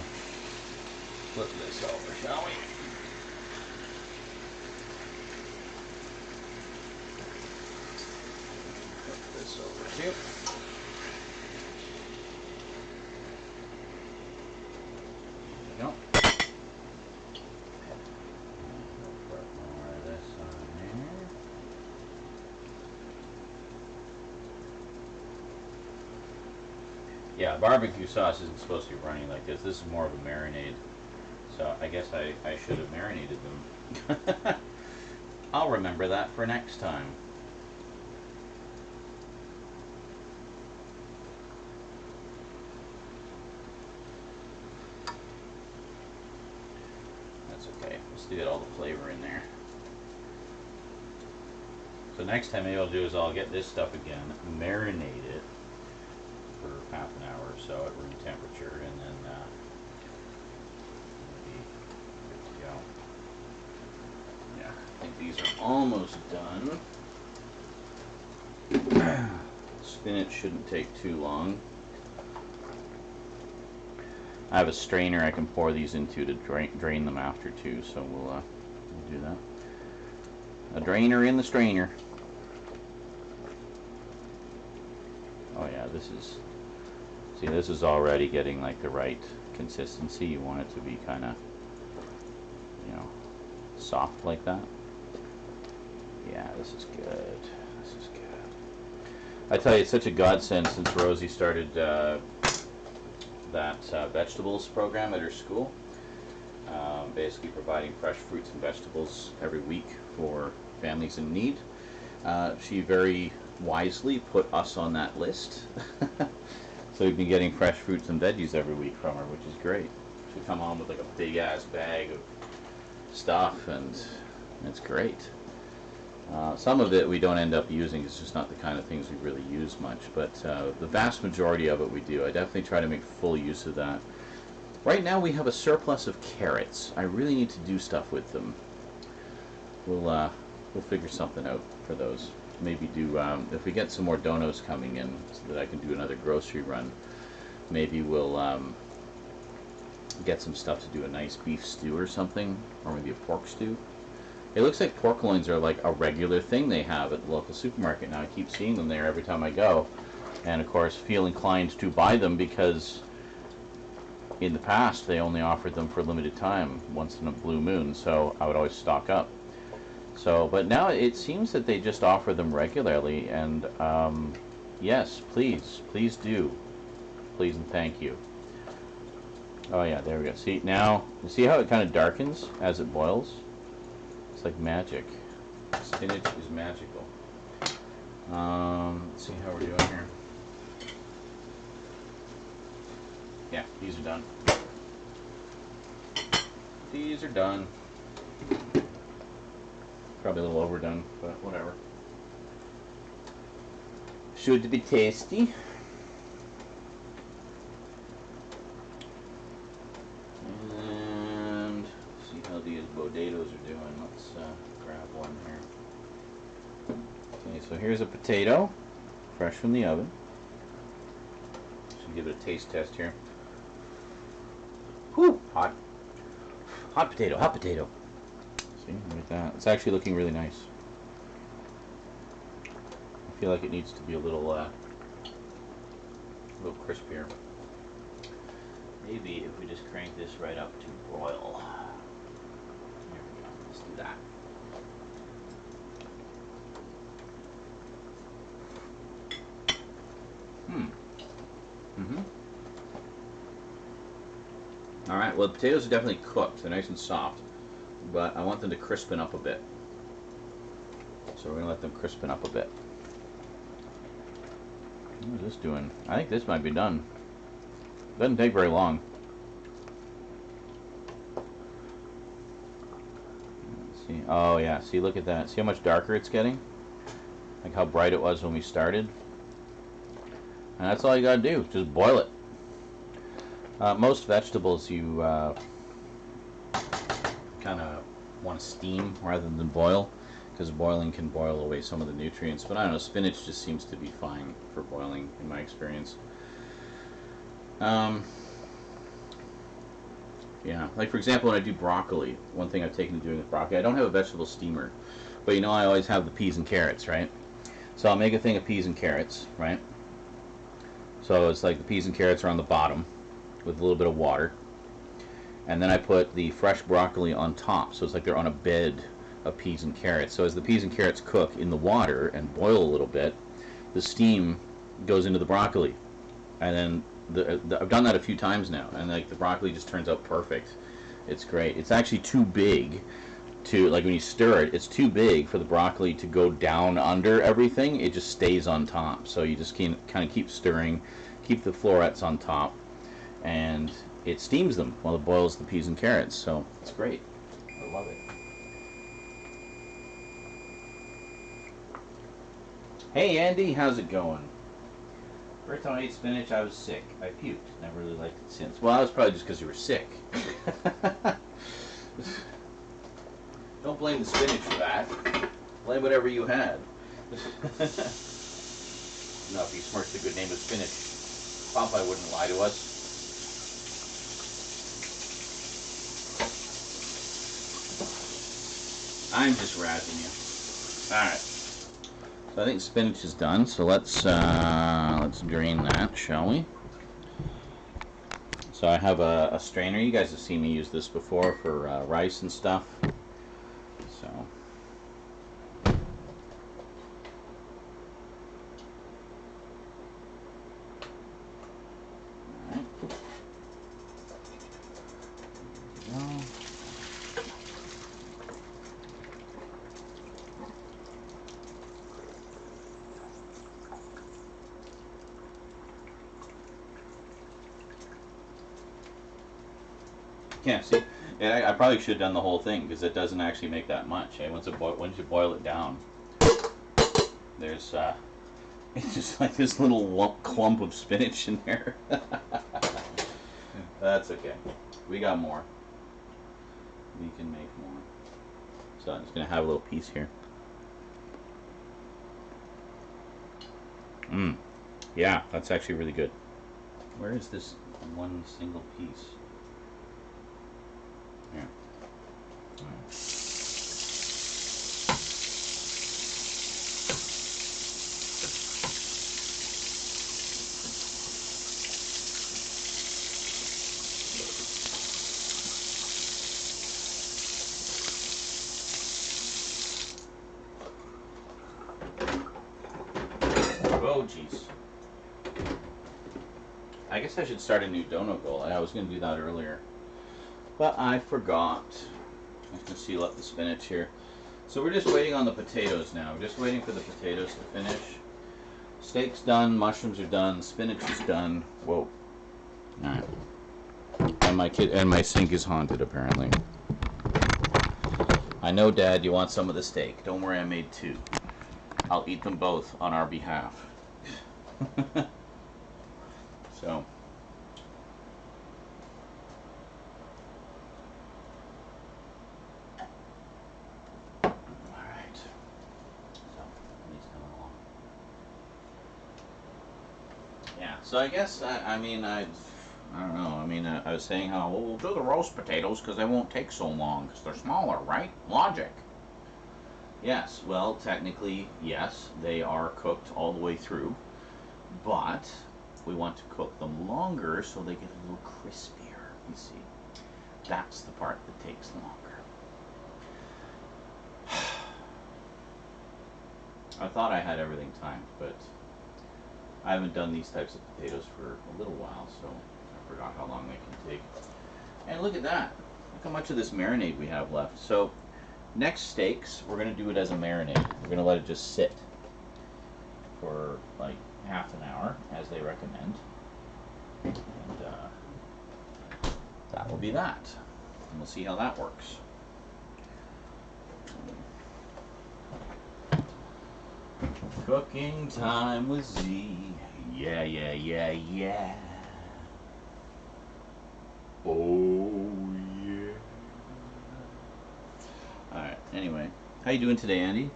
flip this over, shall we? Flip this over too. There we go. Put more of this on there. Yeah, barbecue sauce isn't supposed to be running like this. This is more of a marinade. So I guess I should have marinated them. I'll remember that for next time. That's okay. We'll still get all the flavor in there. So next time maybe I'll do is I'll get this stuff again, marinate it for half an hour or so at room temperature, and then we'll be good to go. Yeah, I think these are almost done. Spinach shouldn't take too long. I have a strainer I can pour these into to drain them after too, so we'll do that. A drainer in the strainer. Oh yeah, this is already getting like the right consistency. You want it to be kind of, you know, soft like that. Yeah, this is good. This is good. I tell you, it's such a godsend since Rosie started that vegetables program at her school. Basically providing fresh fruits and vegetables every week for families in need. She very wisely put us on that list. So we've been getting fresh fruits and veggies every week from her, which is great. She'll come home with like a big ass bag of stuff, and it's great. Some of it we don't end up using. It's just not the kind of things we really use much, but the vast majority of it we do. I definitely try to make full use of that. Right now we have a surplus of carrots. I really need to do stuff with them. We'll figure something out for those. Maybe do, if we get some more donos coming in so that I can do another grocery run, maybe we'll get some stuff to do a nice beef stew or something, or maybe a pork stew. It looks like pork loins are like a regular thing they have at the local supermarket now. I keep seeing them there every time I go, and of course feel inclined to buy them because in the past they only offered them for a limited time, once in a blue moon, so I would always stock up. So, but now it seems that they just offer them regularly, and yes, please do. Please and thank you. Oh yeah, there we go. See, now, you see how it kind of darkens as it boils? It's like magic. Spinach is magical. Let's see how we're doing here. Yeah, these are done. These are done. Probably a little overdone, but whatever. Should be tasty. And see how these potatoes are doing. Let's grab one here. Okay, so here's a potato, fresh from the oven. Should give it a taste test here. Whew, hot. Hot potato, hot potato. See, look at that. It's actually looking really nice. I feel like it needs to be a little crispier. Maybe if we just crank this right up to broil. There we go. Let's do that. All right. Well, the potatoes are definitely cooked. They're nice and soft. but I want them to crispen up a bit. So we're going to let them crispen up a bit. What is this doing? I think this might be done. Doesn't take very long. Let's see. Oh yeah, see, look at that. See how much darker it's getting? Like how bright it was when we started. And that's all you gotta do, just boil it. Most vegetables you kind of want to steam rather than boil, because boiling can boil away some of the nutrients. But I don't know, spinach just seems to be fine for boiling in my experience. Yeah, like for example, when I do broccoli, one thing I've taken to doing with broccoli, I don't have a vegetable steamer, but you know I always have the peas and carrots, right? So I'll make a thing of peas and carrots, right? So it's like the peas and carrots are on the bottom with a little bit of water, and then I put the fresh broccoli on top, so it's like they're on a bed of peas and carrots. So as the peas and carrots cook in the water and boil a little bit, the steam goes into the broccoli, and then I've done that a few times now, and like the broccoli just turns out perfect. It's great. It's actually too big to, like when you stir it, it's too big for the broccoli to go down under everything. It just stays on top. So you just can kind of keep stirring, keep the florets on top, and it steams them while it boils the peas and carrots. So it's great. I love it. Hey Andy, how's it going? First time I ate spinach, I was sick. I puked. Never really liked it since. Well, that was probably just because you were sick. Don't blame the spinach for that. Blame whatever you had. No, if he smirks the good name of spinach, Popeye wouldn't lie to us. I'm just razzing you. All right. So I think spinach is done. So let's drain that, shall we? So I have a strainer. You guys have seen me use this before for rice and stuff. So. Alright. Yeah, see, yeah, I probably should have done the whole thing because it doesn't actually make that much. Eh? Once you boil it down, there's it's just like this little clump of spinach in there. That's okay. We got more. We can make more. So I'm just gonna have a little piece here. Yeah, that's actually really good. Where is this one single piece? Yeah. Oh, jeez. I guess I should start a new donut goal. I was going to do that earlier, but I forgot. I'm just going to seal up the spinach here. So we're just waiting on the potatoes now. We're just waiting for the potatoes to finish. Steak's done, mushrooms are done, spinach is done. Whoa. Alright. And my sink is haunted, apparently. I know, Dad, you want some of the steak. Don't worry, I made 2. I'll eat them both on our behalf. So. Alright. So, he's coming along. Yeah, so I guess, I don't know. I mean, I was saying how, well, we'll do the roast potatoes because they won't take so long because they're smaller, right? Logic. Yes, well, technically, yes, they are cooked all the way through, but we want to cook them longer so they get a little crispier, you see. That's the part that takes longer. I thought I had everything timed, but I haven't done these types of potatoes for a little while, so I forgot how long they can take. And look at that. Look how much of this marinade we have left. So next steaks, we're going to do it as a marinade. We're going to let it just sit for like half an hour, as they recommend. And that will be that. And we'll see how that works. Cooking time with Z. Yeah, yeah, yeah, yeah. Oh, yeah. Alright, anyway. How you doing today, Andy?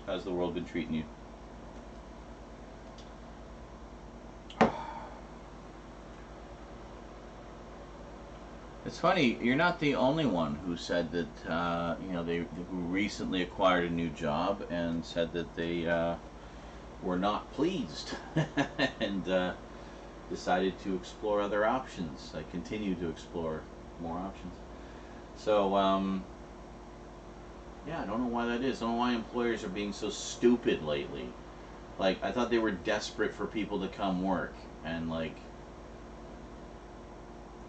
How's the world been treating you? It's funny, you're not the only one who said that, you know, who recently acquired a new job and said that they were not pleased and decided to explore other options. I continue to explore more options. So, yeah, I don't know why that is. I don't know why employers are being so stupid lately. Like, I thought they were desperate for people to come work. And, like,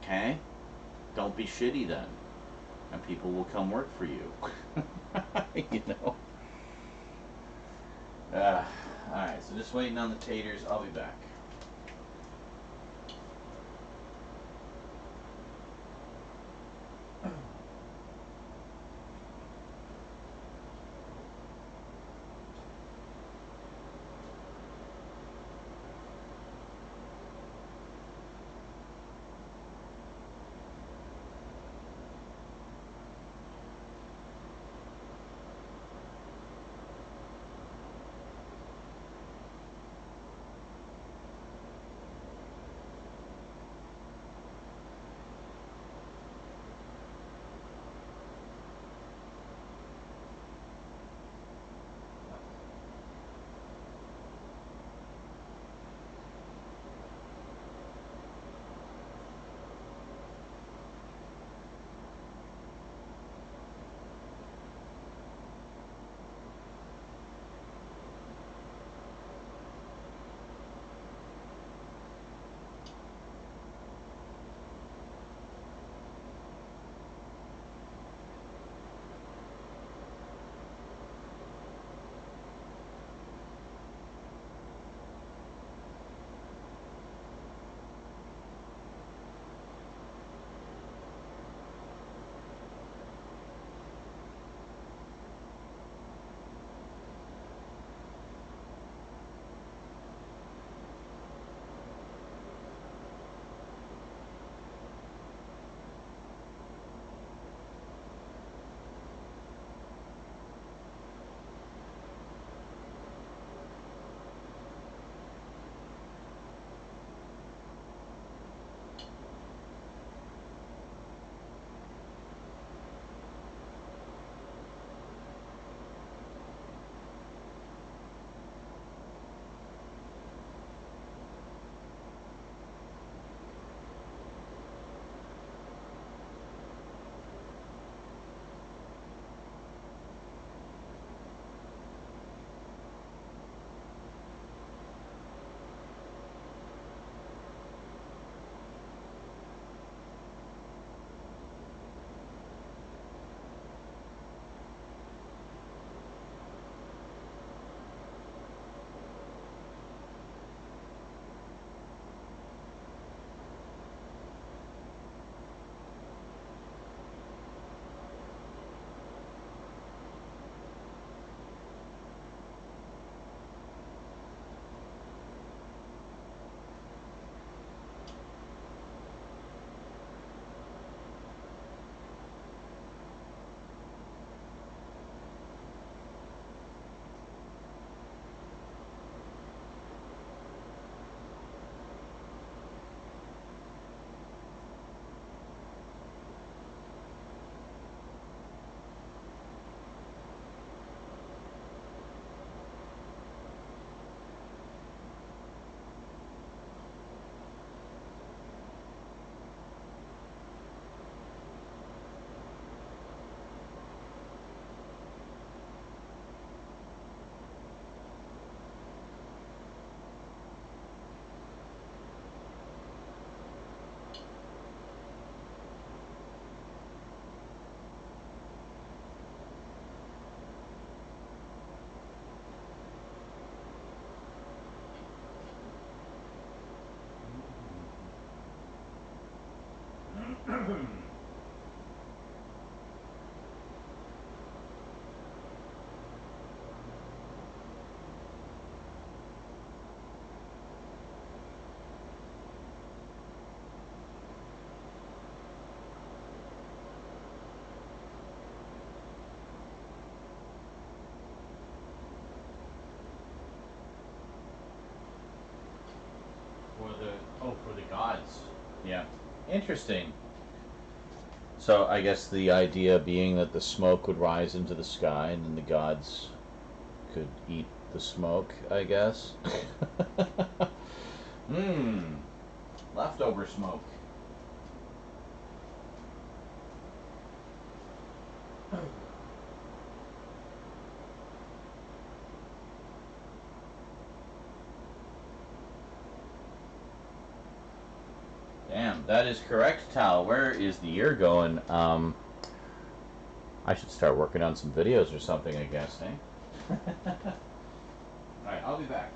okay, don't be shitty then. And people will come work for you. You know? Alright, so just waiting on the taters. I'll be back. For the gods. Yeah. Interesting. So I guess the idea being that the smoke would rise into the sky and then the gods could eat the smoke, I guess. Mmm. Leftover smoke. Damn, that is correct, Tal. Where is the year going? I should start working on some videos or something, I guess, eh? Alright, I'll be back.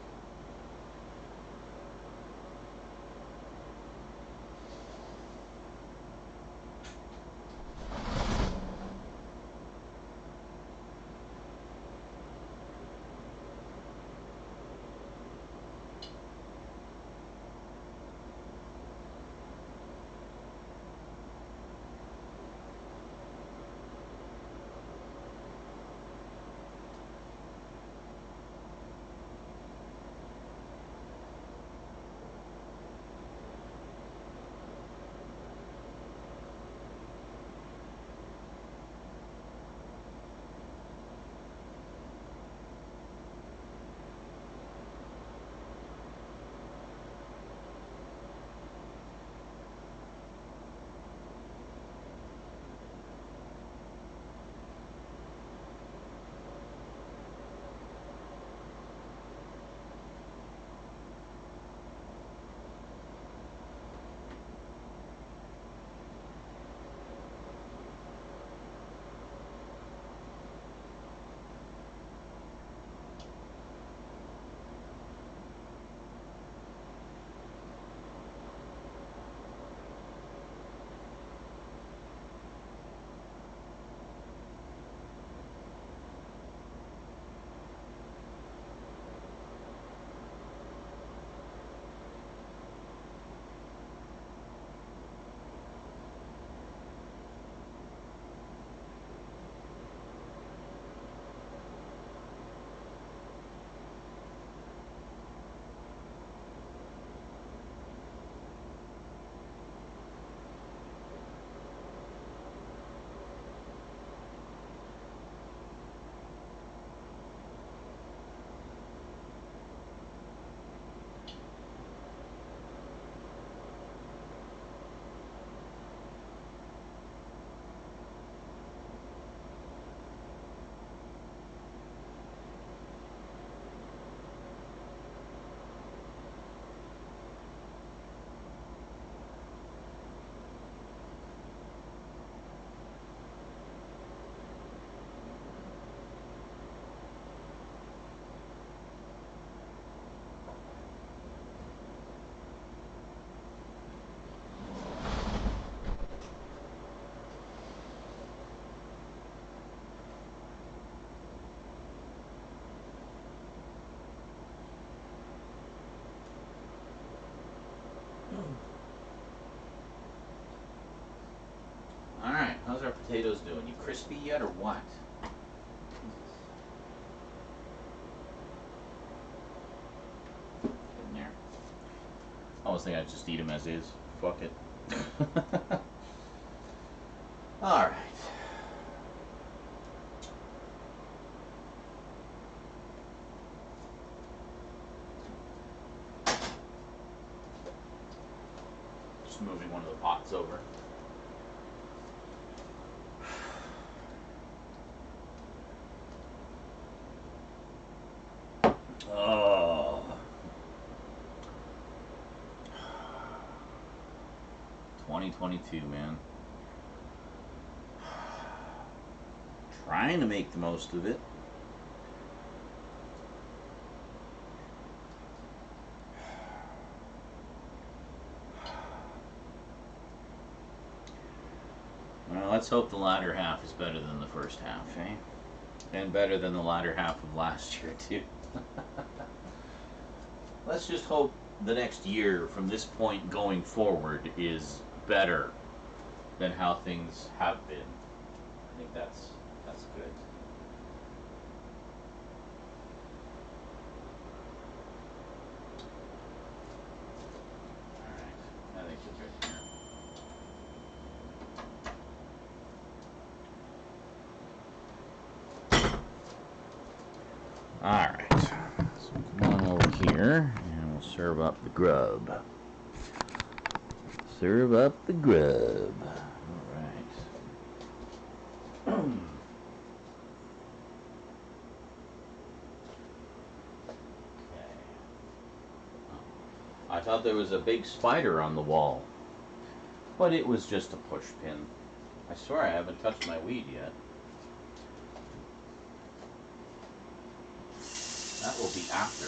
Alright, how's our potatoes doing? You crispy yet or what? In there. I was thinking I'd just eat them as is. Fuck it. Alright. Just moving one of the pots over. Oh. 2022, man. Trying to make the most of it. let's hope the latter half is better than the first half, eh? And better than the latter half of last year, too. Let's just hope the next year from this point going forward is better than how things have been. I think that's good. Alright, I think we're good here. Alright, so come on over here and we'll serve up the grub. Serve up the grub. Alright. I thought there was a big spider on the wall, but it was just a push pin. I swear I haven't touched my weed yet. That will be after.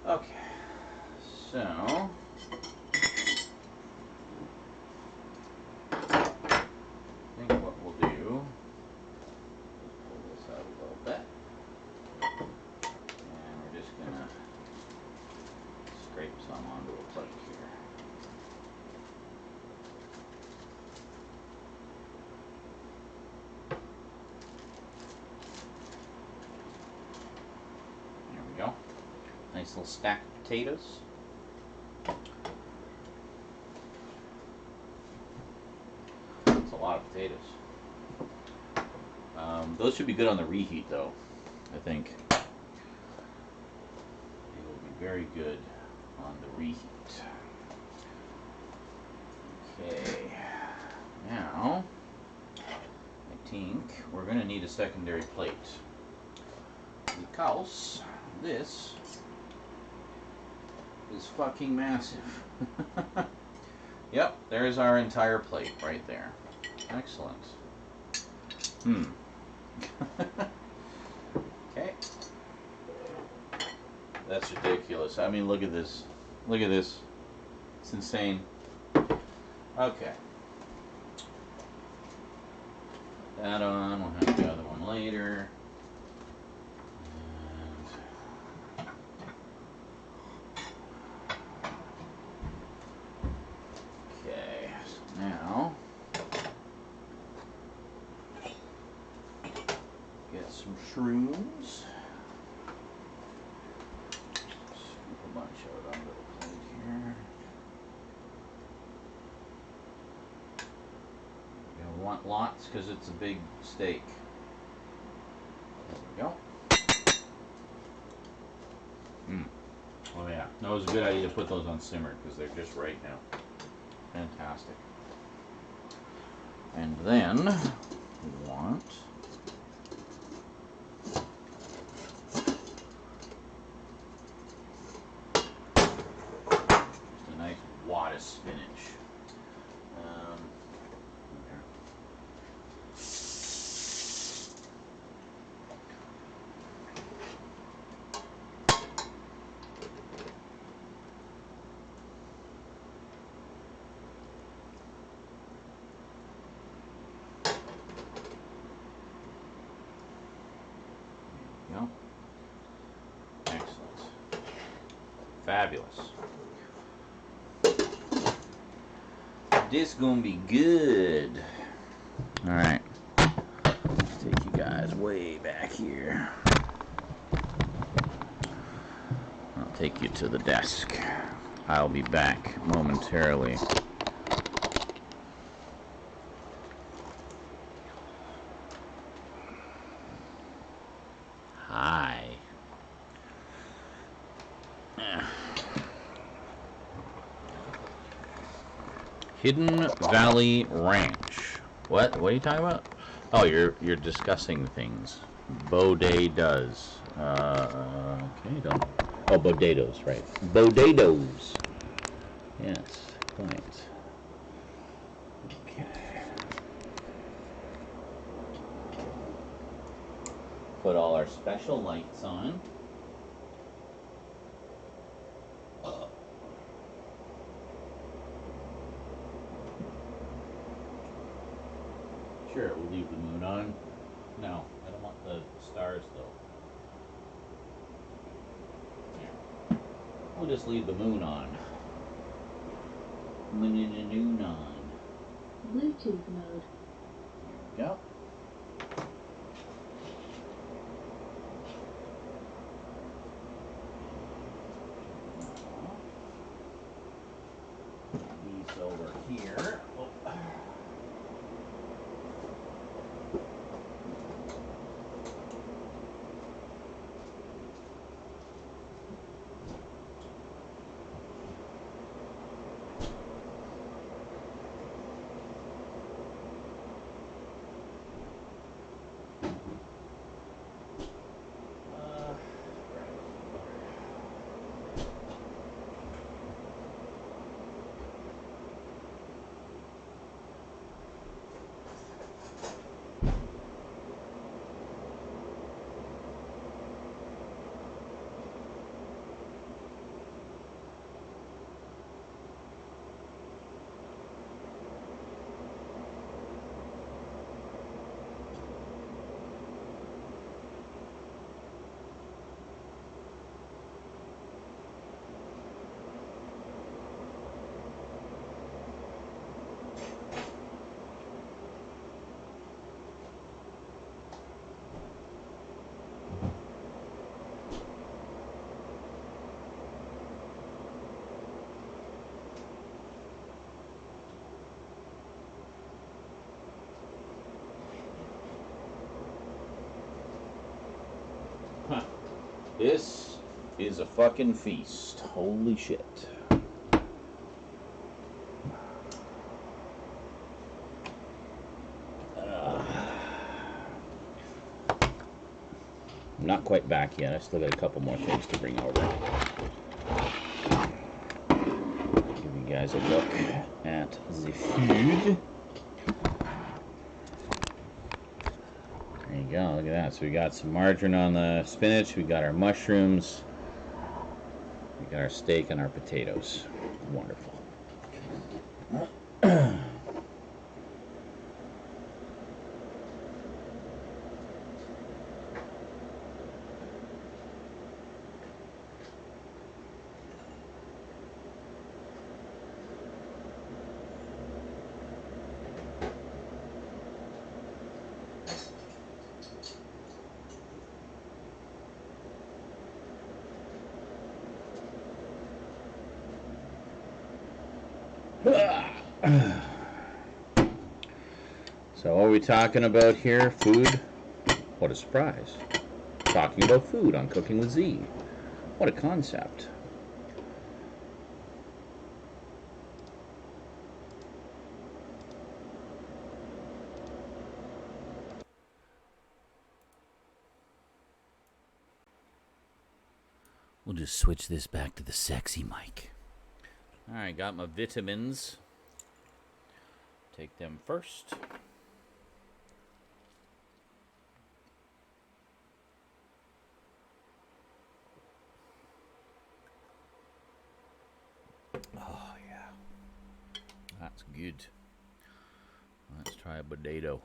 Okay, so I think what we'll do is pull this out a little bit, and we're just gonna scrape some onto a plate here. There we go. Nice little stack of potatoes. That's a lot of potatoes. Those should be good on the reheat, though. I think they will be very good on the reheat. Okay, now I think we're going to need a secondary plate because this is fucking massive. Yep, there's our entire plate right there. Excellent. Okay. That's ridiculous. I mean, look at this. Look at this. It's insane. Okay. Put that on. We'll have the other one later. Okay. So now get some shrooms. Scoop a bunch out onto the plate here. You'll want lots because it's a big steak. There we go. Oh yeah, no, it was a good idea to put those on simmer because they're just right now. Fantastic. And then we want just a nice wad of spinach. Go. Excellent. Fabulous. This gonna be good. Alright. Let's take you guys way back here. I'll take you to the desk. I'll be back momentarily. Hi. Hidden Valley Ranch. What? What are you talking about? Oh, you're discussing things. Baudet does. Okay, don't. Oh, Bodatoes, right? Bodatoes. Yes, quite. Okay. put all our special lights on. Sure, we'll leave the moon on. No, I don't want the stars though. Here. We'll just leave the moon on. Moon on. Bluetooth mode. There we go. These over here. Oh. Huh. This is a fucking feast. Holy shit. I'm not quite back yet. I still got a couple more things to bring over. Give you guys a look at the food. There you go, look at that. So we got some margarine on the spinach, we got our mushrooms, we got our steak and our potatoes. Wonderful. So what are we talking about here? Food? What a surprise. Talking about food on Cooking with Z. What a concept. We'll just switch this back to the sexy mic. Alright, got my vitamins. Take them first. Oh, yeah. That's good. Let's try a potato.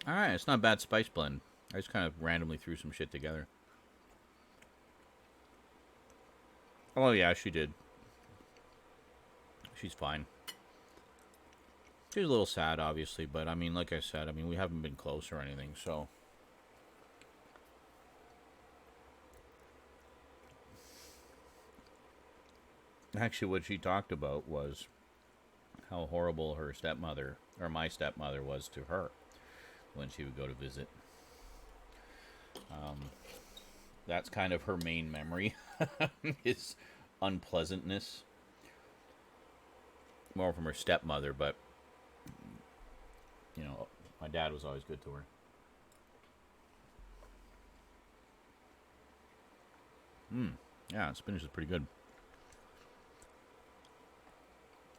Alright, it's not a bad spice blend. I just kind of randomly threw some shit together. Oh, yeah, she did. She's fine. She's a little sad, obviously, but, I mean, like I said, I mean, we haven't been close or anything, so... Actually, what she talked about was how horrible her stepmother, or my stepmother, was to her when she would go to visit. That's kind of her main memory, is unpleasantness. More from her stepmother, but, you know, my dad was always good to her. Yeah, spinach is pretty good.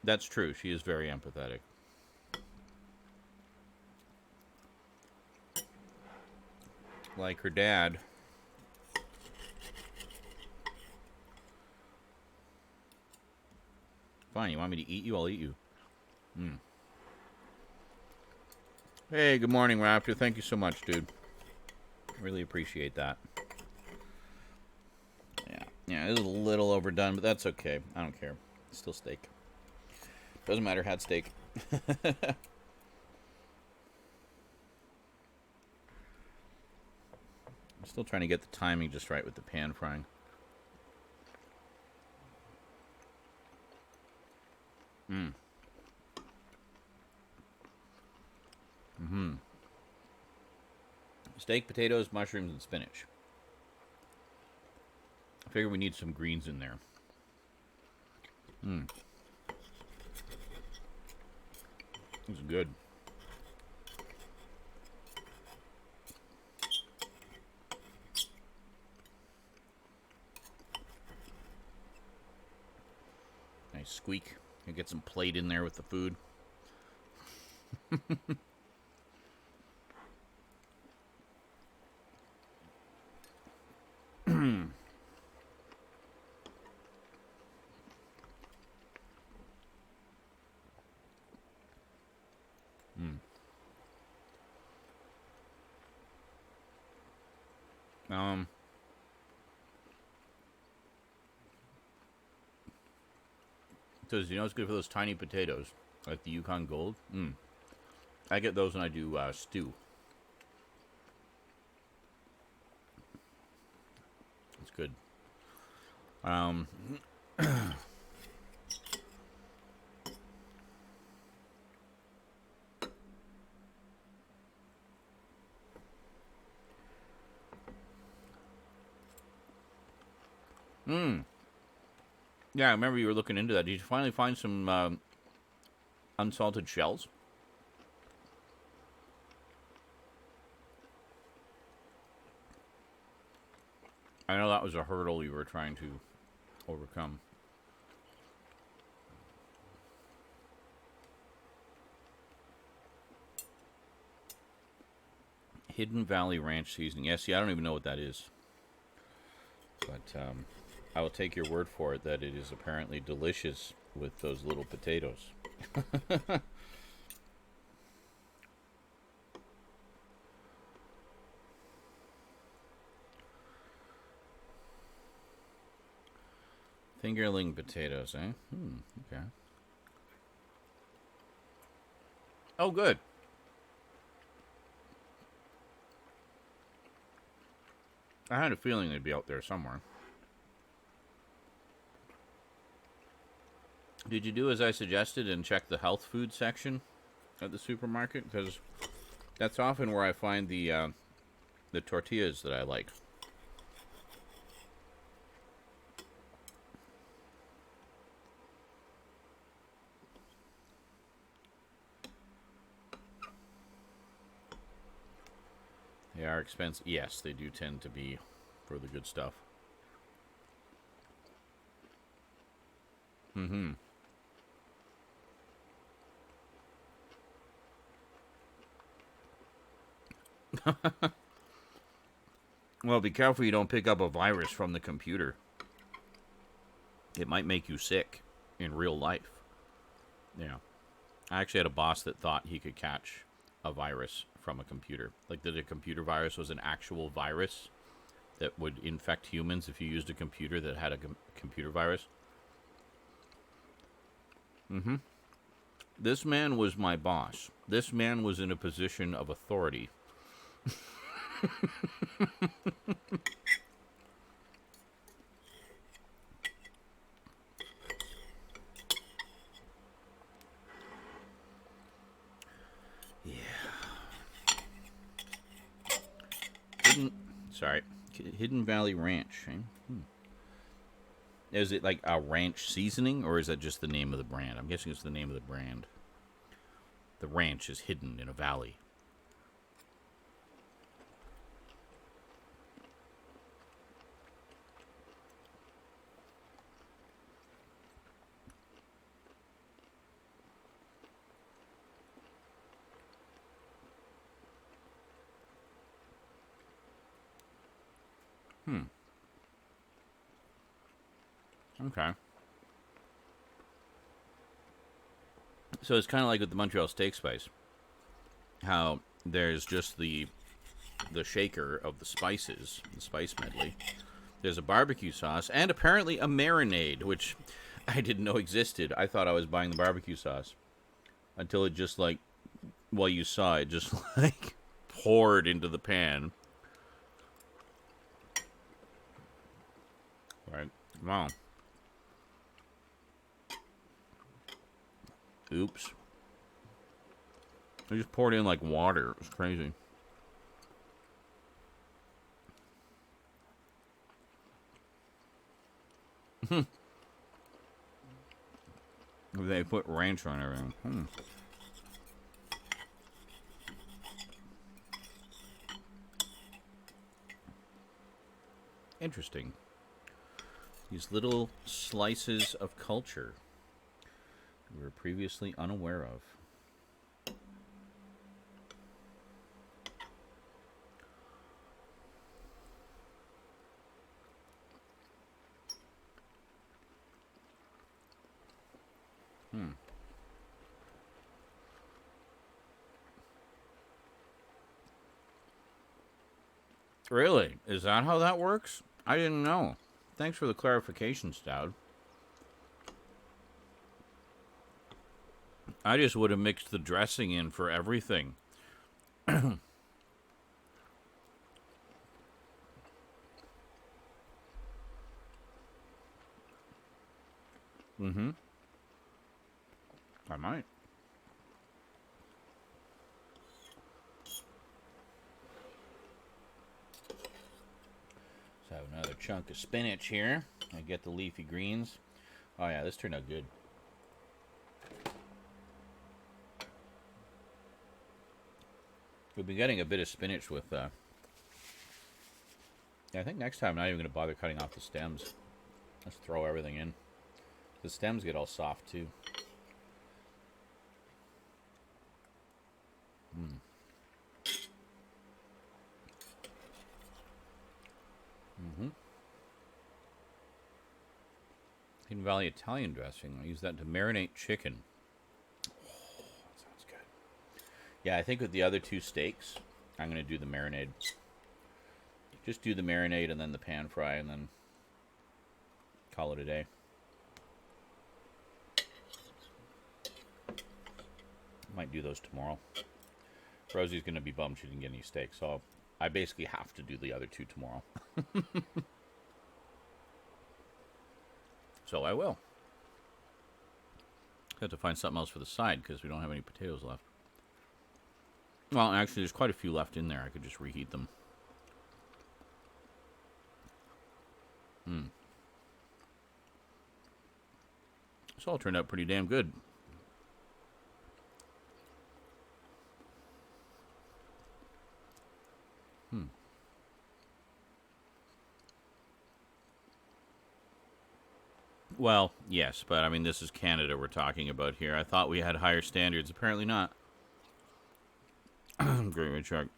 That's true. She is very empathetic. like her dad. Fine, you want me to eat you? I'll eat you. Mm. Hey, good morning, Raptor. Thank you so much, dude. Really appreciate that. Yeah, it is a little overdone, but that's okay. I don't care. It's still steak. Doesn't matter, had steak. I'm still trying to get the timing just right with the pan frying. Steak, potatoes, mushrooms, and spinach. I figure we need some greens in there. This is good. Nice squeak. You get some plate in there with the food. Because, you know, it's good for those tiny potatoes, like the Yukon Gold. I get those when I do stew. It's good. Yeah, I remember you were looking into that. Did you finally find some unsalted shells? I know that was a hurdle you were trying to overcome. Hidden Valley Ranch seasoning. Yeah, see, I don't even know what that is. But I will take your word for it that it is apparently delicious with those little potatoes. Fingerling potatoes, eh? Okay. Oh, good. I had a feeling they'd be out there somewhere. Did you do as I suggested and check the health food section at the supermarket? Because that's often where I find the tortillas that I like. They are expensive. Yes, they do tend to be for the good stuff. Well, be careful you don't pick up a virus from the computer. It might make you sick in real life. Yeah. I actually had a boss that thought he could catch a virus from a computer. Like that a computer virus was an actual virus that would infect humans if you used a computer that had a computer virus. This man was my boss. This man was in a position of authority. Yeah. Hidden Valley Ranch. Eh? Is it like a ranch seasoning, or is that just the name of the brand? I'm guessing it's the name of the brand. The ranch is hidden in a valley. Hmm. Okay. So it's kind of like with the Montreal steak spice. How there's just the shaker of the spices, the spice medley. There's a barbecue sauce and apparently a marinade, which I didn't know existed. I thought I was buying the barbecue sauce until it just like, well, you saw it just like poured into the pan. Right. Wow. Oops. I just poured in like water. It was crazy. They put ranch on everything. Interesting. These little slices of culture we were previously unaware of. Really? Is that how that works? I didn't know. Thanks for the clarification, Stout. I just would have mixed the dressing in for everything. Mm-hmm. I might. So another chunk of spinach here. I get the leafy greens. Oh yeah, this turned out good. We'll be getting a bit of spinach with, yeah, I think next time I'm not even going to bother cutting off the stems. Let's throw everything in. The stems get all soft too. Mm-hmm. Hidden Valley Italian dressing. I use that to marinate chicken. Oh, that sounds good. Yeah, I think with the other two steaks, I'm going to do the marinade. Just do the marinade and then the pan fry and then call it a day. Might do those tomorrow. Rosie's going to be bummed she didn't get any steak, so I basically have to do the other two tomorrow. So I will. Have to find something else for the side because we don't have any potatoes left. Well, actually, there's quite a few left in there. I could just reheat them. This all turned out pretty damn good. Well, yes, but I mean, this is Canada we're talking about here. I thought we had higher standards. Apparently not. Great Red Shark.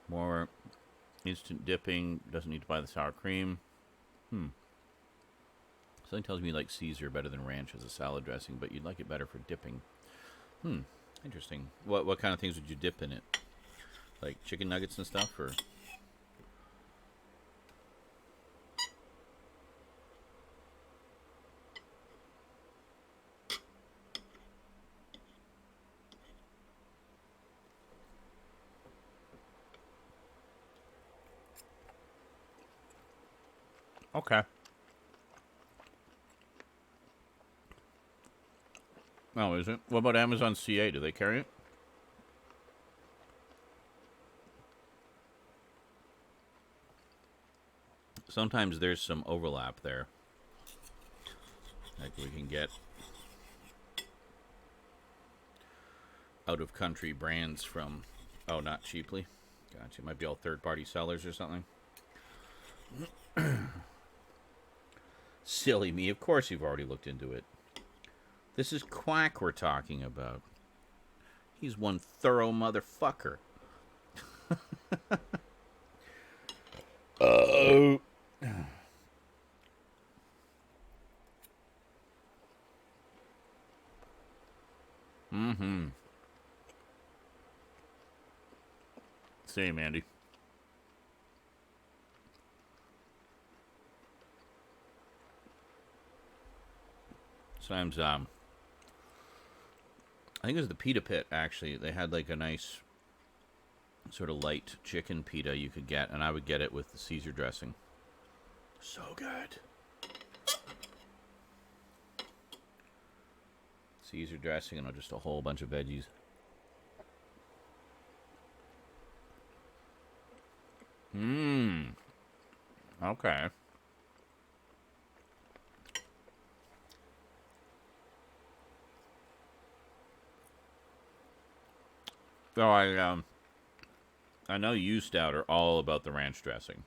More instant dipping. Doesn't need to buy the sour cream. Something tells me you like Caesar better than ranch as a salad dressing, but you'd like it better for dipping. Interesting. What kind of things would you dip in it? Like chicken nuggets and stuff, or? Okay. Oh, is it? What about Amazon CA? Do they carry it? Sometimes there's some overlap there. Like we can get out of country brands from, oh, not cheaply. Gotcha. It might be all third party sellers or something. Silly me. Of course you've already looked into it. This is Quack we're talking about. He's one thorough motherfucker. Oh. Mm-hmm. Same, Andy. Sometimes, I think it was the pita pit, actually. They had like a nice sort of light chicken pita you could get, and I would get it with the Caesar dressing. So good. Caesar dressing and just a whole bunch of veggies. Mmm. Okay. So I know you, Stout, are all about the ranch dressing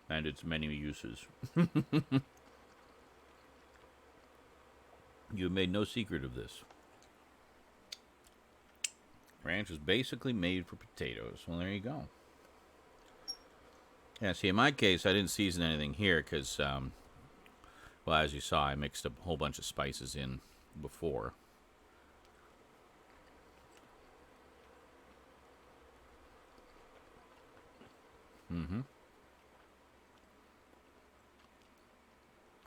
and its many uses. You have made no secret of this. Ranch is basically made for potatoes. Well, there you go. Yeah, see, in my case, I didn't season anything here because, well, as you saw, I mixed a whole bunch of spices in before. Mm-hmm.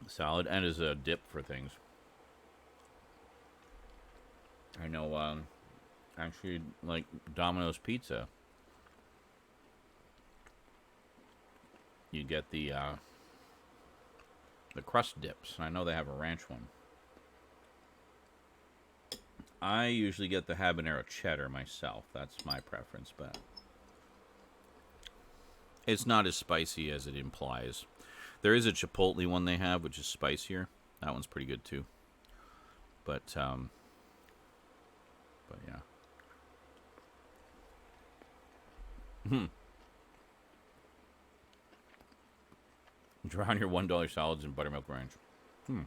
Salad and as a dip for things. I know, actually, like Domino's Pizza, you get the crust dips. I know they have a ranch one. I usually get the habanero cheddar myself. That's my preference, but it's not as spicy as it implies. There is a chipotle one they have, which is spicier. That one's pretty good too. But yeah. Drown your $1 salads in buttermilk ranch. Mm-hmm.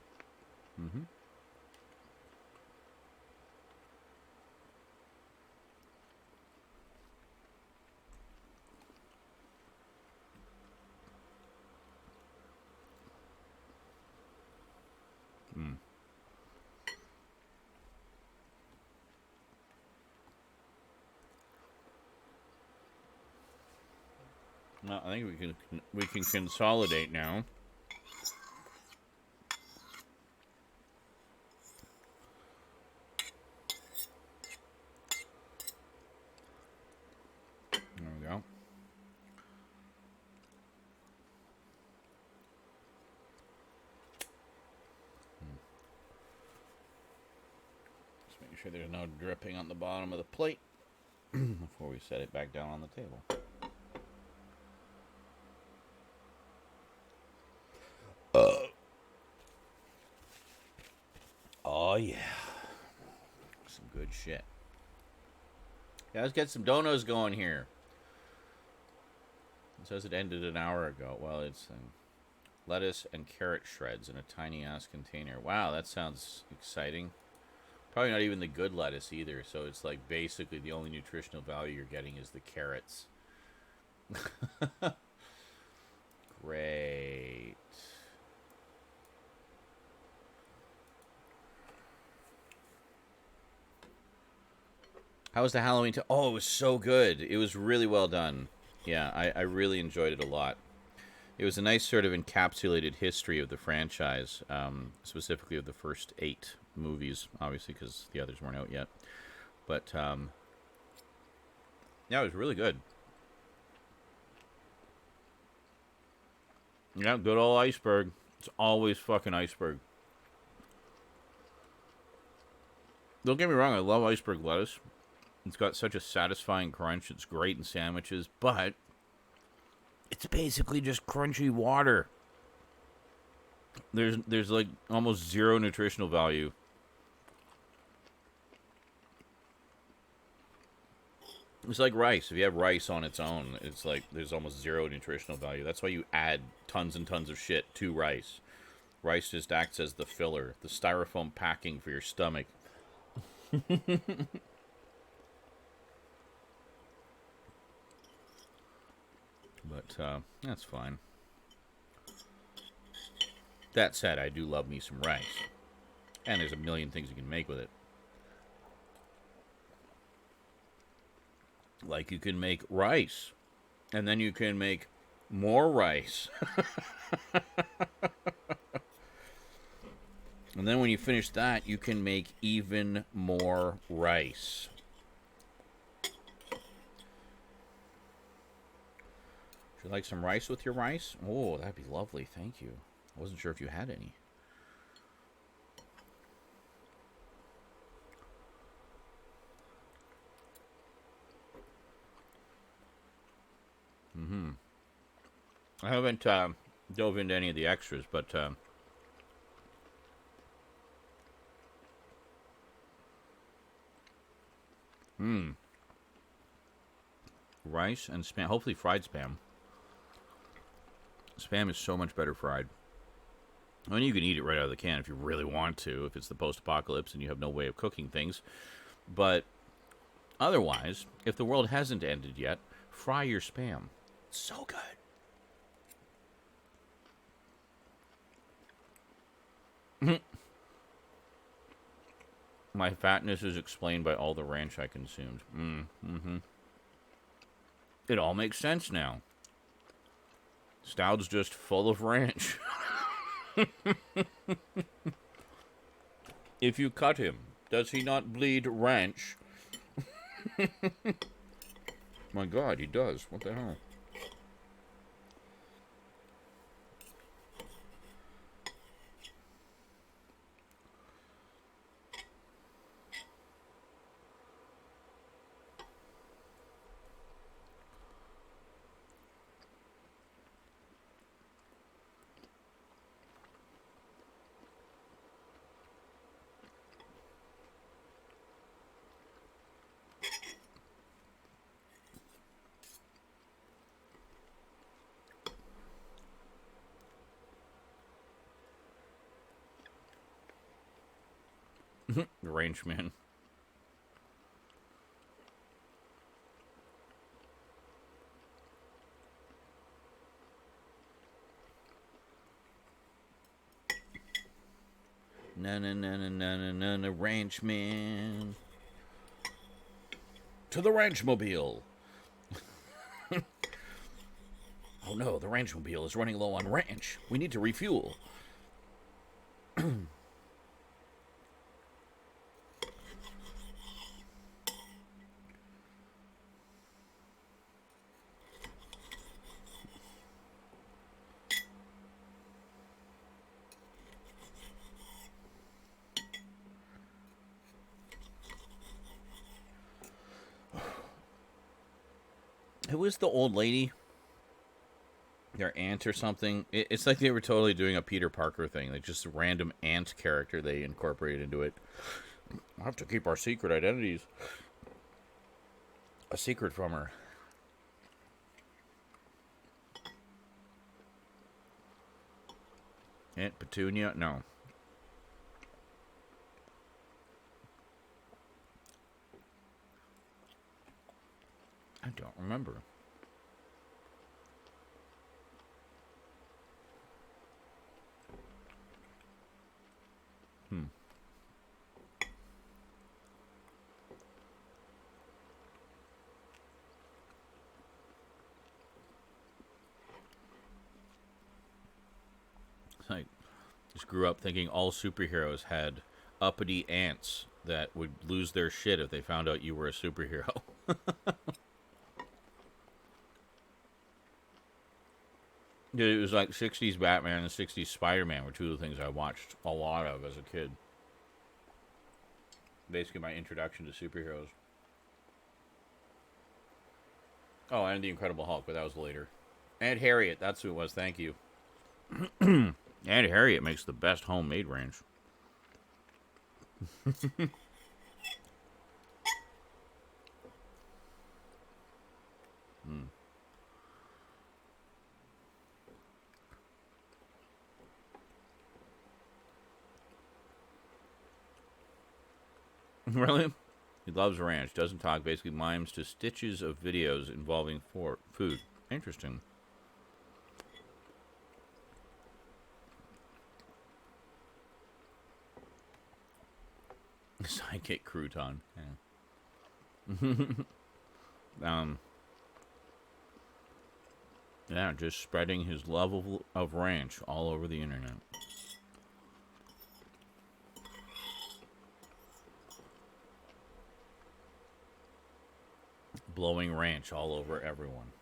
Well, I think we can consolidate now. There we go. Just making sure there's no dripping on the bottom of the plate before we set it back down on the table. Oh yeah, some good shit. Yeah, let's get some donuts going here. It says it ended an hour ago. Well, it's lettuce and carrot shreds in a tiny ass container. Wow, that sounds exciting. Probably not even the good lettuce either. So it's like basically the only nutritional value you're getting is the carrots. Great. How was the Halloween? Oh, it was so good. It was really well done. Yeah, I really enjoyed it a lot. It was a nice sort of encapsulated history of the franchise, specifically of the first 8 movies, obviously, because the others weren't out yet. But, yeah, it was really good. Yeah, good old iceberg. It's always fucking iceberg. Don't get me wrong, I love iceberg lettuce. It's got such a satisfying crunch. It's great in sandwiches, but it's basically just crunchy water. There's like almost zero nutritional value. It's like rice. If you have rice on its own, it's like there's almost zero nutritional value. That's why you add tons and tons of shit to rice. Rice just acts as the filler, the styrofoam packing for your stomach. But that's fine. That said, I do love me some rice. And there's a million things you can make with it. Like you can make rice. And then you can make more rice. And then when you finish that, you can make even more rice. Would you like some rice with your rice? Oh, that'd be lovely. Thank you. I wasn't sure if you had any. I haven't dove into any of the extras, but rice and spam. Hopefully fried spam. Spam is so much better fried. I mean, you can eat it right out of the can if you really want to, if it's the post-apocalypse and you have no way of cooking things. But otherwise, if the world hasn't ended yet, fry your spam. It's so good. My fatness is explained by all the ranch I consumed. It all makes sense now. Stoud's just full of ranch. If you cut him, does he not bleed ranch? My God, he does. What the hell? The ranch man. Na na na na na na na na ranch man. To the ranch mobile. Oh no, the ranch mobile is running low on ranch. We need to refuel. Who was the old lady? Their aunt or something? It's like they were totally doing a Peter Parker thing. Like just a random aunt character they incorporated into it. I'll have to keep our secret identities a secret from her. Aunt Petunia? No. I don't remember. I just grew up thinking all superheroes had uppity aunts that would lose their shit if they found out you were a superhero. Dude, it was like 60s Batman and 60s Spider-Man were two of the things I watched a lot of as a kid. Basically my introduction to superheroes. Oh, and the Incredible Hulk, but that was later. And Harriet, that's who it was, thank you. And Harriet makes the best homemade ranch. Really? He loves ranch. Doesn't talk. Basically mimes to stitches of videos involving food. Interesting. Sidekick crouton. Yeah. Yeah, just spreading his love of ranch all over the internet. Blowing ranch all over everyone.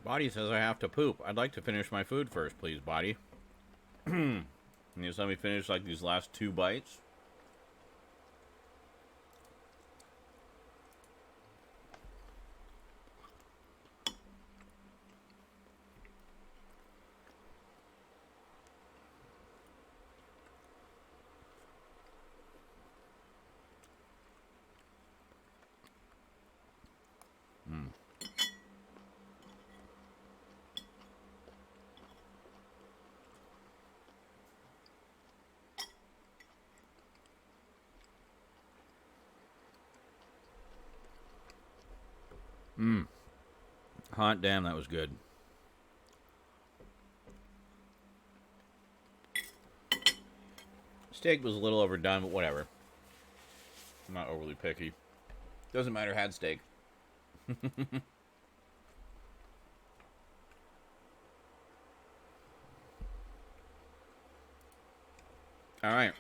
Body says I have to poop. I'd like to finish my food first, please, Body. Can you just let me finish like these last 2 bites? Hot damn, that was good. Steak was a little overdone, but whatever. I'm not overly picky. Doesn't matter, had steak. All right.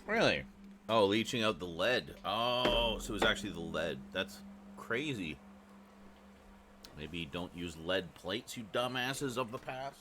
Really? Oh, leaching out the lead. Oh, so it was actually the lead. That's crazy. Maybe don't use lead plates, you dumbasses of the past.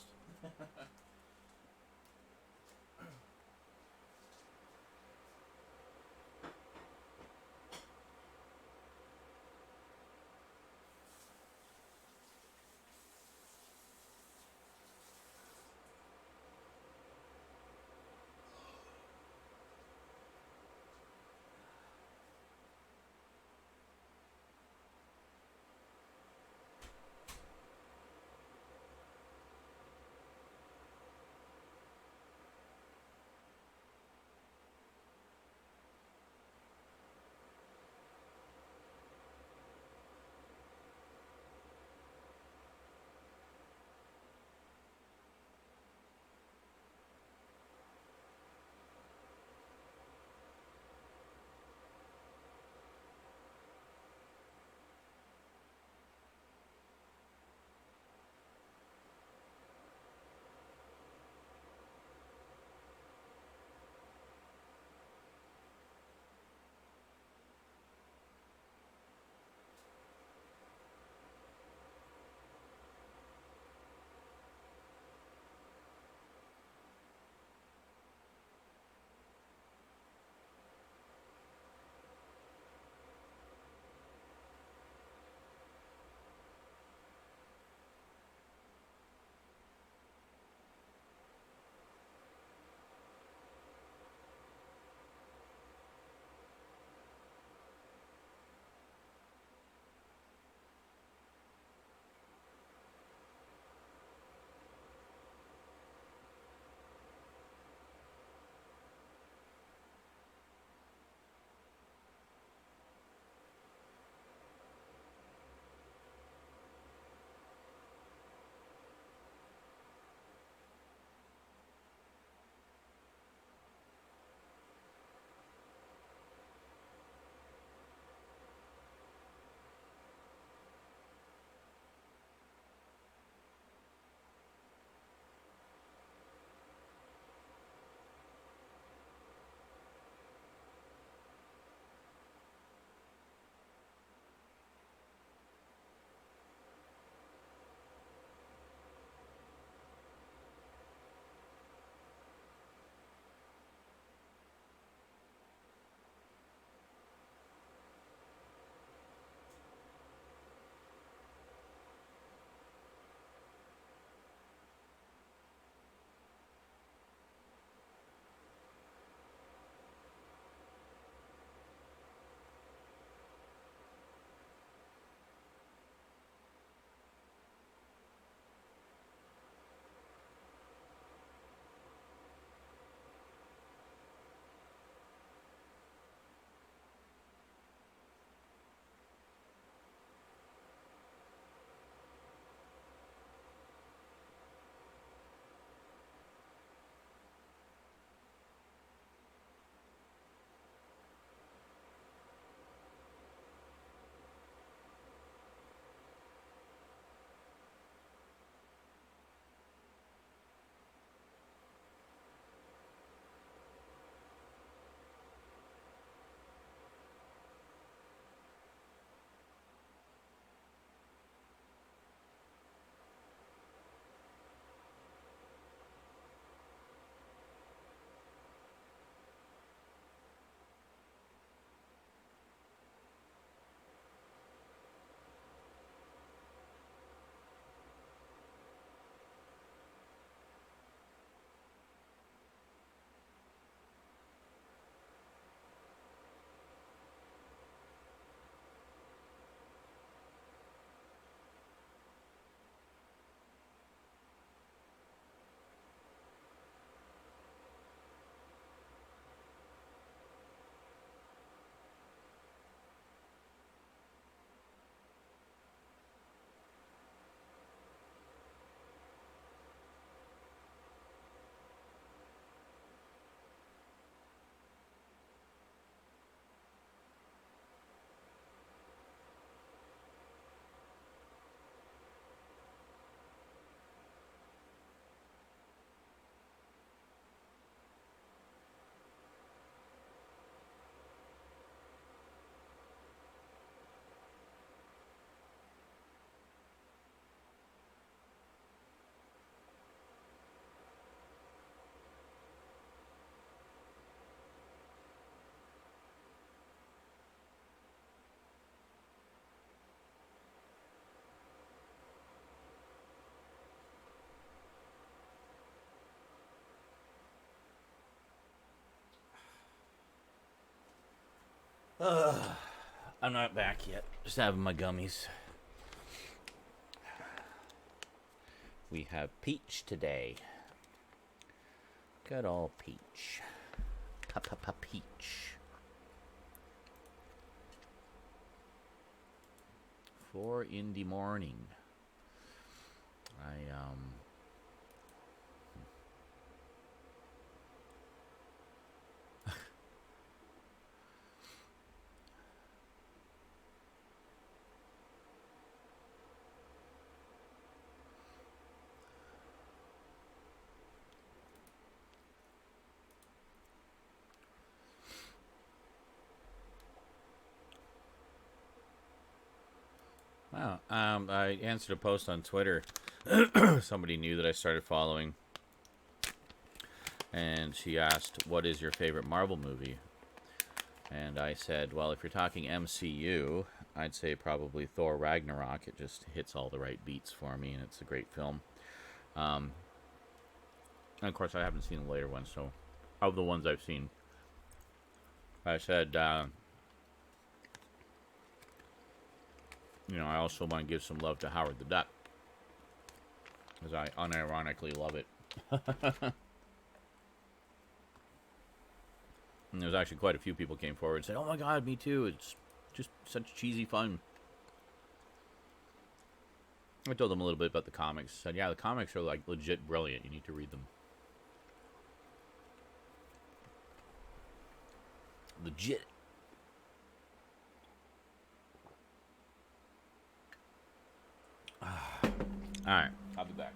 I'm not back yet. Just having my gummies. We have peach today. Good old peach. Peach. 4 in the morning. Wow. I answered a post on Twitter. Somebody knew that I started following. And she asked, what is your favorite Marvel movie? And I said, well, if you're talking MCU, I'd say probably Thor Ragnarok. It just hits all the right beats for me, and it's a great film. And of course, I haven't seen the later ones, so of the ones I've seen, I said, I also want to give some love to Howard the Duck, because I unironically love it. And there's actually quite a few people came forward and said, oh my god, me too, it's just such cheesy fun. I told them a little bit about the comics. Said, yeah, the comics are like legit brilliant, you need to read them. Legit. Alright, I'll be back.